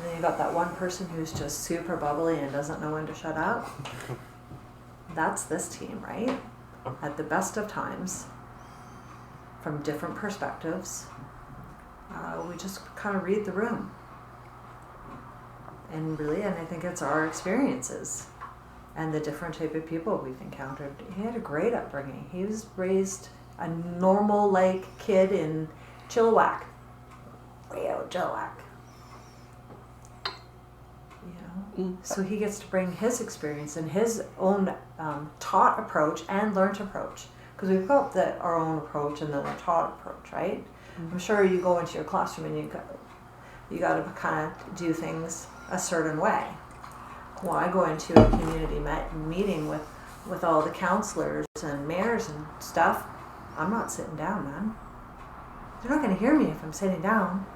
then you got that one person who's just super bubbly and doesn't know when to shut up. That's this team, right? At the best of times, from different perspectives, we just kind of read the room. And I think it's our experiences and the different type of people we've encountered. He had a great upbringing. He was raised a normal kid in Chilliwack. Chilliwack. So he gets to bring his experience and his own taught approach and learned approach. Because we've got our own approach and then a taught approach, right? Mm-hmm. I'm sure you go into your classroom and you got to kind of do things a certain way. Well, I go into a community meeting with all the counselors and mayors and stuff. I'm not sitting down, man. They're not going to hear me if I'm sitting down.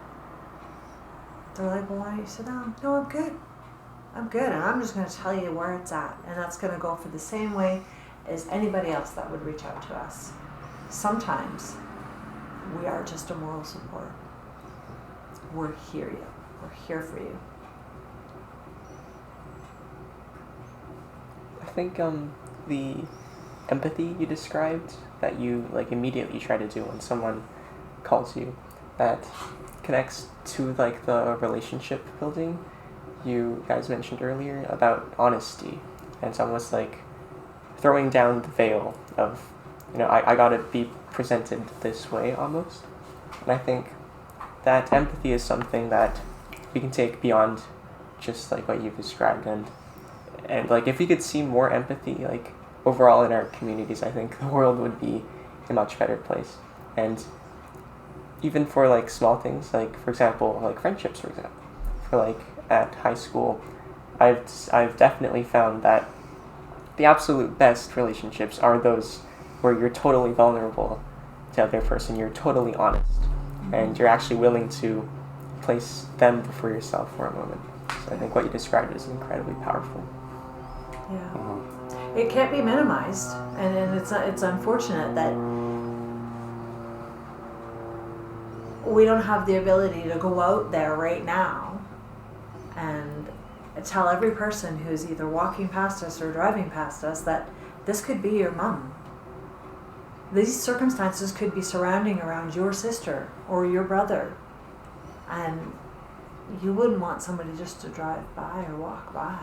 They're like, well, why don't you sit down? No, I'm good. And I'm just going to tell you where it's at. And that's going to go for the same way as anybody else that would reach out to us. Sometimes we are just a moral support. We're here for you. think the empathy you described that you like immediately try to do when someone calls you, that connects to like the relationship building you guys mentioned earlier about honesty. And it's almost like throwing down the veil of, I gotta be presented this way almost. And I think that empathy is something that we can take beyond just like what you've described, and like if we could see more empathy like overall in our communities, I think the world would be a much better place. And even for like small things, like for example like friendships, for example, for like at high school, I've definitely found that the absolute best relationships are those where you're totally vulnerable to the other person, you're totally honest, and you're actually willing to place them before yourself for a moment. So I think what you described is incredibly powerful. Yeah. It can't be minimized, and it's unfortunate that we don't have the ability to go out there right now and tell every person who's either walking past us or driving past us that this could be your mom. These circumstances could be surrounding around your sister or your brother, and you wouldn't want somebody just to drive by or walk by.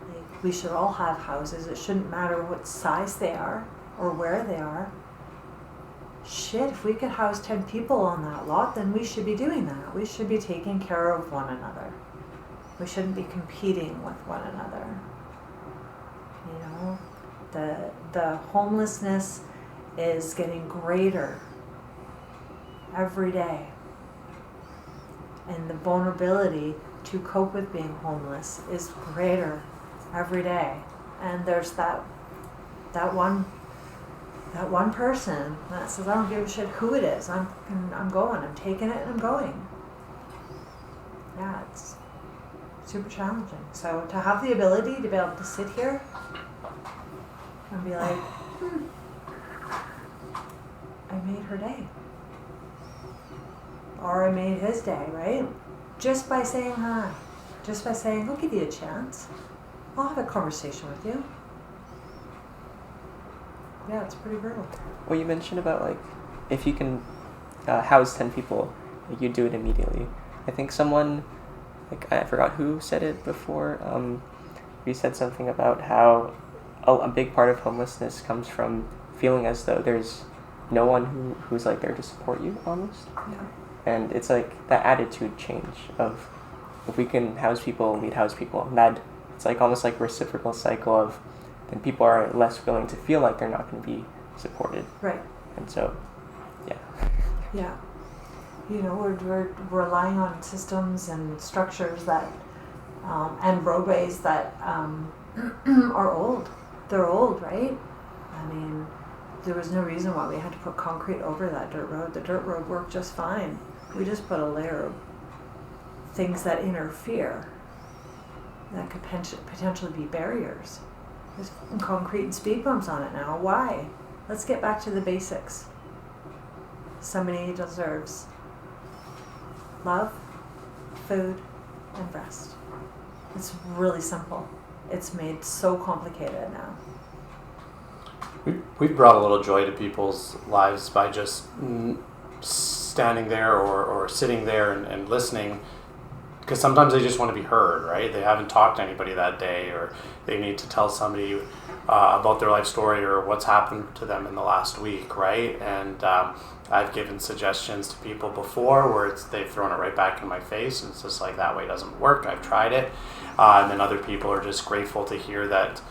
Like, we should all have houses. It shouldn't matter what size they are or where they are. Shit, if we could house 10 people on that lot, then we should be doing that. We should be taking care of one another. We shouldn't be competing with one another. The homelessness is getting greater every day. And the vulnerability to cope with being homeless is greater every day. And there's that one person that says, I don't give a shit who it is. I'm going. I'm taking it and I'm going. Yeah, it's super challenging. So to have the ability to be able to sit here and be like, I made her day. Or I made his day, right? Just by saying hi. Just by saying, I'll give you a chance. I'll have a conversation with you. Yeah, it's pretty brutal. Well, you mentioned about like if you can house 10 people, like, you do it immediately. I think someone, like I forgot who said it before, you said something about how a big part of homelessness comes from feeling as though there's no one who's like there to support you almost. Yeah. And it's like that attitude change of if we can house people, we'd house people. And that it's like almost like a reciprocal cycle of then people are less willing to feel like they're not going to be supported. Right. And so, yeah. Yeah. We're relying on systems and structures that, and roadways that are old. They're old, right? I mean, there was no reason why we had to put concrete over that dirt road. The dirt road worked just fine. We just put a layer of things that interfere, that could potentially be barriers. There's concrete and speed bumps on it now. Why? Let's get back to the basics. Somebody deserves love, food, and rest. It's really simple. It's made so complicated now. We've brought a little joy to people's lives by just standing there or sitting there and listening, because sometimes they just want to be heard, right? They haven't talked to anybody that day, or they need to tell somebody about their life story or what's happened to them in the last week, right? And I've given suggestions to people before where they've thrown it right back in my face, and it's just like, that way doesn't work. I've tried it. And then other people are just grateful to hear that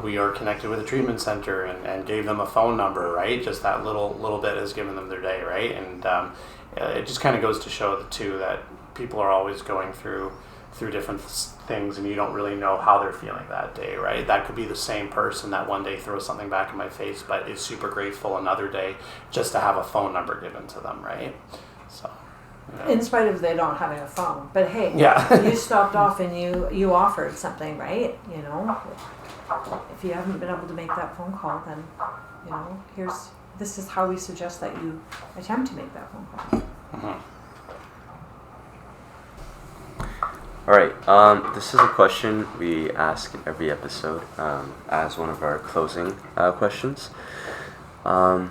we are connected with a treatment center and gave them a phone number, right? Just that little bit has given them their day, right? And it just kind of goes to show that people are always going through different things, and you don't really know how they're feeling that day, right? That could be the same person that one day throws something back in my face, but is super grateful another day just to have a phone number given to them, right? So. Yeah. In spite of they not having a phone, but hey, yeah. You stopped off and you offered something, right? If you haven't been able to make that phone call, then this is how we suggest that you attempt to make that phone call. I All right. This is a question we ask in every episode as one of our closing questions. So,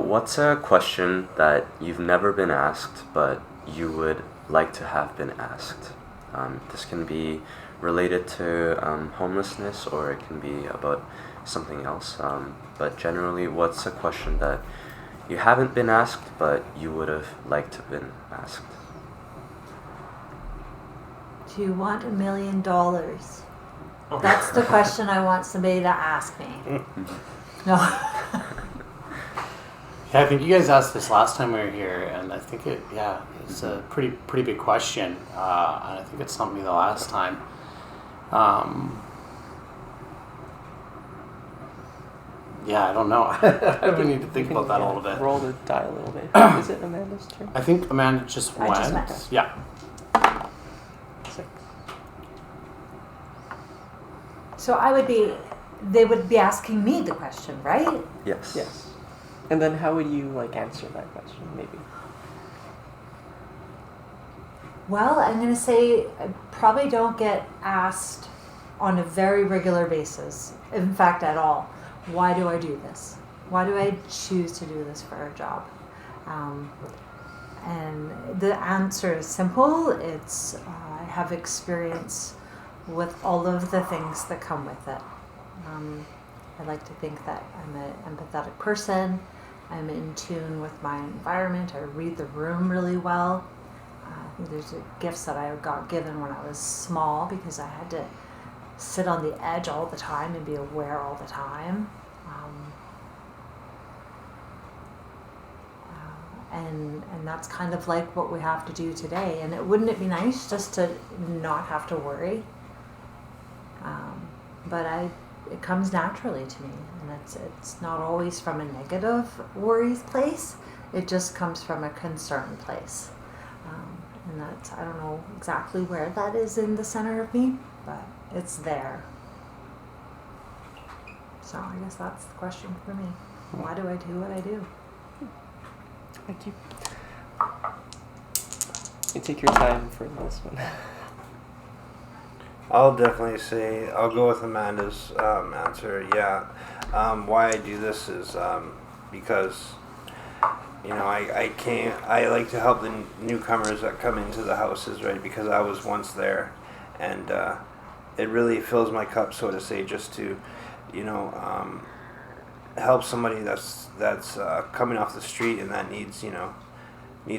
what's a question that you've never been asked but you would like to have been asked? This can be related to homelessness, or it can be about something else. But generally, what's a question that you haven't been asked but you would have liked to have been asked? Do you want $1 million? That's the question I want somebody to ask me. No. Yeah, I think you guys asked this last time we were here, and I think it's a pretty big question, and I think it's something the last time. Yeah, I don't know. We need to think about that a little bit. Roll the die a little bit. Is it Amanda's turn? I think Amanda just went. I just went. Yeah. 6. So they would be asking me the question, right? Yes. Yes. And then how would you answer that question, maybe? Well, I'm going to say I probably don't get asked on a very regular basis, in fact, at all. Why do I do this? Why do I choose to do this for a job? And the answer is simple. It's I have experience with all of the things that come with it. I like to think that I'm an empathetic person. I'm in tune with my environment. I read the room really well. I think there's gifts that I got given when I was small because I had to sit on the edge all the time and be aware all the time. And that's kind of like what we have to do today. And wouldn't it be nice just to not have to worry? But it comes naturally to me, and it's not always from a negative worries place. It just comes from a concern place, and that's, I don't know exactly where that is in the center of me, but it's there. So I guess that's the question for me. Why do I do what I do? Thank you. You take your time for this one. I'll definitely say I'll go with Amanda's answer. Yeah, why I do this is because I like to help the newcomers that come into the houses, right? Because I was once there, and it really fills my cup, so to say, just to help somebody that's coming off the street and that needs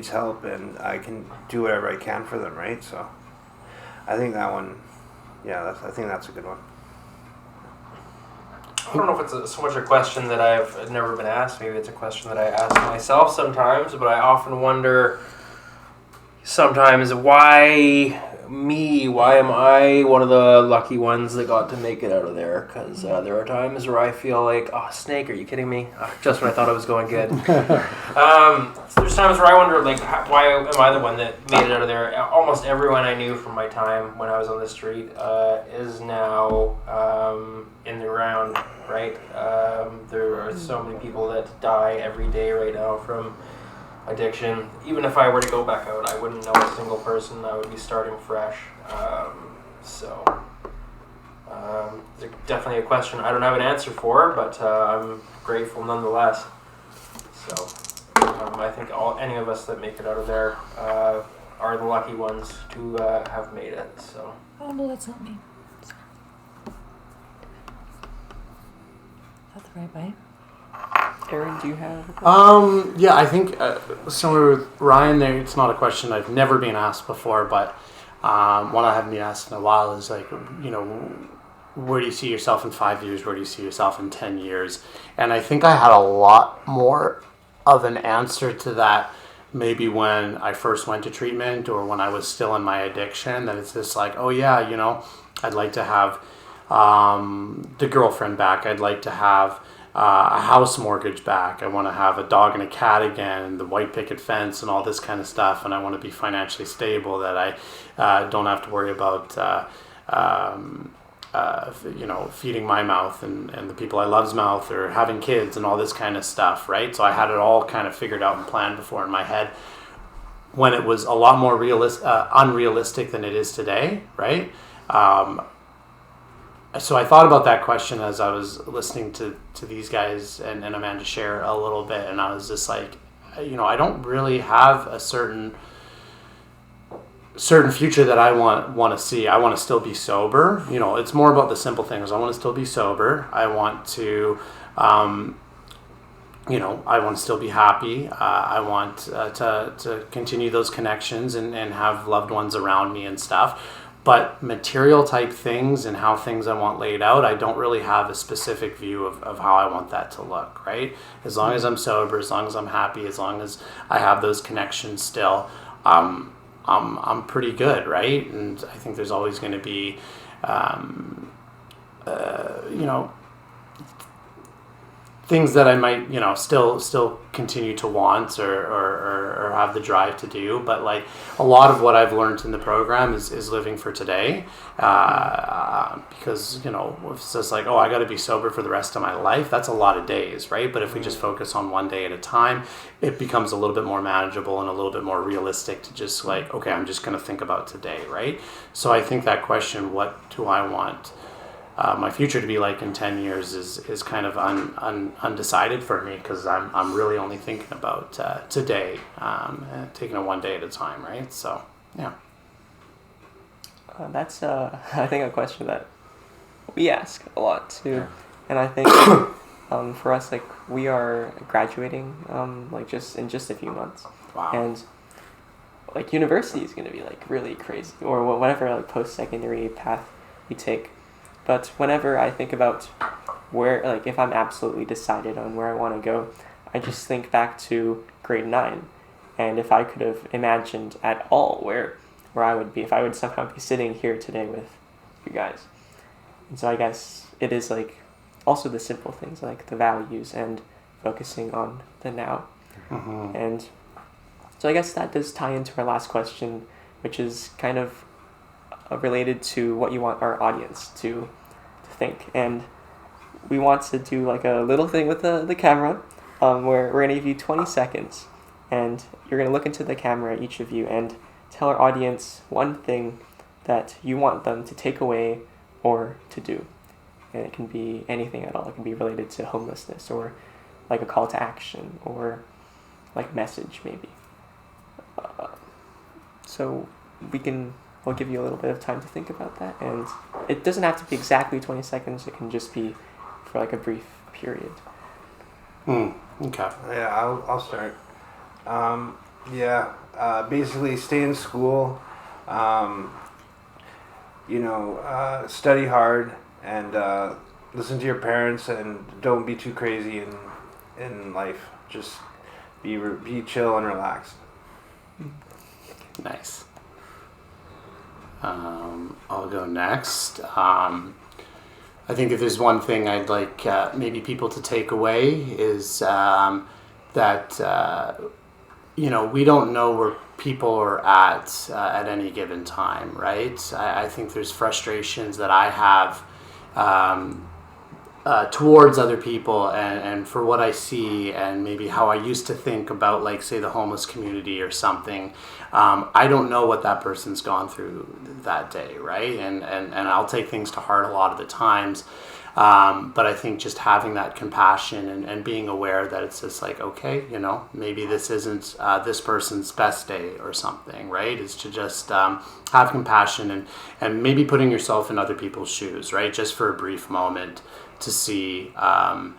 help, and I can do whatever I can for them, right? So I think that one. Yeah, I think that's a good one. I don't know if it's so much a question that I've never been asked. Maybe it's a question that I ask myself sometimes, but I often wonder sometimes why me? Why am I one of the lucky ones that got to make it out of there? Because there are times where I feel like, oh, Snake, are you kidding me? Just when I thought it was going good. There's times where I wonder, why am I the one that made it out of there? Almost everyone I knew from my time when I was on the street is now in the ground, right? There are so many people that die every day right now from addiction. Even if I were to go back out, I wouldn't know a single person. I would be starting fresh. It's definitely a question I don't have an answer for, but I'm grateful nonetheless. So I think any of us that make it out of there are the lucky ones to have made it. So. Oh no, that's not me. Is that the right way? Aaron, do you have a question? Yeah, I think similar with Ryan there, it's not a question I've never been asked before, but one I haven't been asked in a while is where do you see yourself in 5 years? Where do you see yourself in 10 years? And I think I had a lot more of an answer to that maybe when I first went to treatment or when I was still in my addiction, that it's just like, oh yeah, I'd like to have the girlfriend back. I'd like to have a house mortgage back. I want to have a dog and a cat again, and the white picket fence and all this kind of stuff. And I want to be financially stable, that I don't have to worry about, feeding my mouth and the people I love's mouth, or having kids and all this kind of stuff, right? So I had it all kind of figured out and planned before in my head. when it was a lot more unrealistic than it is today, right? So I thought about that question as I was listening to these guys and Amanda share a little bit, and I was just like, I don't really have a certain future that I want to see. I want to still be sober. It's more about the simple things. I want to still be sober. I want to, I want to still be happy. I want to continue those connections and have loved ones around me and stuff. But material type things and how things I want laid out, I don't really have a specific view of how I want that to look, right? As long as I'm sober, as long as I'm happy, as long as I have those connections still, I'm pretty good, right? And I think there's always going to be, things that I might, still continue to want or have the drive to do. But like a lot of what I've learned in the program is living for today, because, it's just like, I got to be sober for the rest of my life. That's a lot of days, right? But if we just focus on one day at a time, it becomes a little bit more manageable and a little bit more realistic to just like, okay, I'm just going to think about today, right? So I think that question, what do I want my future to be like in 10 years is kind of undecided for me, because I'm really only thinking about today, taking it one day at a time, right? So, yeah. That's, I think, a question that we ask a lot too. And I think for us, like, we are graduating just in just a few months. Wow. And like university is going to be like really crazy, or whatever like post-secondary path we take. But whenever I think about where, like, if I'm absolutely decided on where I want to go, I just think back to grade 9. And if I could have imagined at all where I would be, if I would somehow be sitting here today with you guys. And so I guess it is, like, also the simple things, like the values and focusing on the now. Mm-hmm. And so I guess that does tie into our last question, which is kind of related to what you want our audience to think. And we want to do like a little thing with the camera, where we're going to give you 20 seconds, and you're going to look into the camera, each of you, and tell our audience one thing that you want them to take away or to do. And it can be anything at all. It can be related to homelessness, or like a call to action, or like message maybe. So we'll give you a little bit of time to think about that, and it doesn't have to be exactly 20 seconds. It can just be for like a brief period. Okay. Yeah, I'll start. Basically stay in school, study hard, and listen to your parents, and don't be too crazy in life. Just be chill and relaxed. Nice. I'll go next. I think if there's one thing I'd like maybe people to take away is that we don't know where people are at any given time, right? I think there's frustrations that I have towards other people and for what I see, and maybe how I used to think about, like, say, the homeless community or something. I don't know what that person's gone through that day, right? And I'll take things to heart a lot of the times. But I think just having that compassion and being aware that it's just like, okay, maybe this isn't this person's best day or something, right? Is to just have compassion and maybe putting yourself in other people's shoes, right? Just for a brief moment to see, that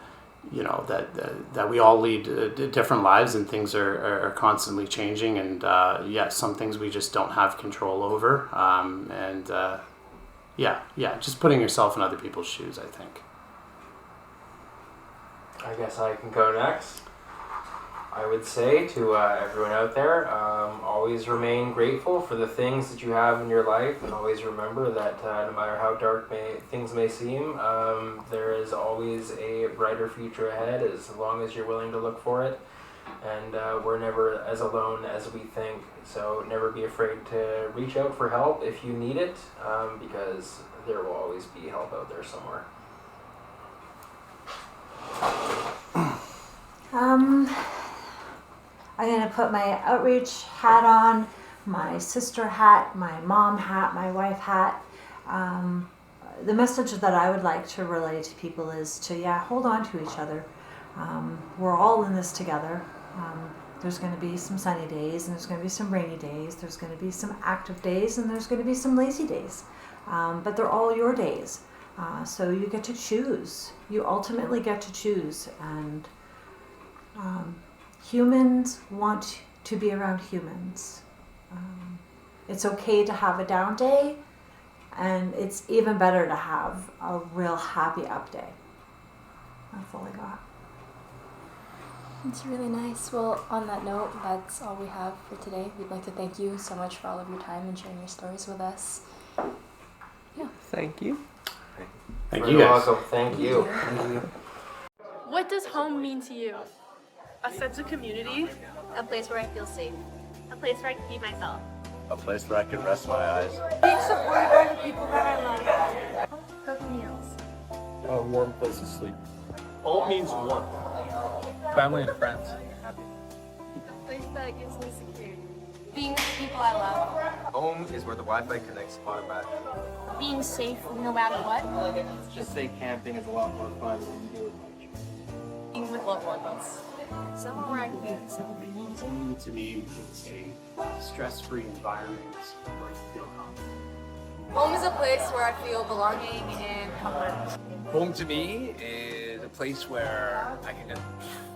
we all lead different lives, and things are constantly changing, and some things we just don't have control over, just putting yourself in other people's shoes, I think. I guess I can go next. I would say to everyone out there, always remain grateful for the things that you have in your life, and always remember that no matter how dark things may seem, there is always a brighter future ahead as long as you're willing to look for it. And we're never as alone as we think, so never be afraid to reach out for help if you need it, because there will always be help out there somewhere. I'm going to put my outreach hat on, my sister hat, my mom hat, my wife hat. The message that I would like to relay to people is to, hold on to each other. We're all in this together. There's going to be some sunny days, and there's going to be some rainy days. There's going to be some active days, and there's going to be some lazy days. But they're all your days. So you get to choose. You ultimately get to choose. And humans want to be around humans. It's okay to have a down day, and it's even better to have a real happy up day. That's all I got. It's really nice. Well, on that note, that's all we have for today. We'd like to thank you so much for all of your time and sharing your stories with us. Yeah. Thank you. Thank you guys. Welcome. Thank you. What does home mean to you? A sense of community. A place where I feel safe. A place where I can be myself. A place where I can rest my eyes. Being supported by the people that I love. Cooking meals. A warm place to sleep. Home means warmth. Family and friends. A place that gives me security. Being with the people I love. Home is where the Wi-Fi connects automatically. Being safe no matter what. Just say camping is a lot more fun than you do it. Being with loved ones. Somewhere where I can be myself. Home to me is a stress-free environment where I feel comfortable. Home is a place where I feel belonging and comfort. Home to me is a place where I can just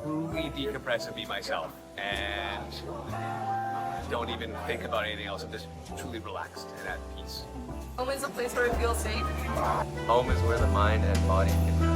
truly decompress and be myself and don't even think about anything else. I'm just truly relaxed and at peace. Home is a place where I feel safe. Home is where the mind and body can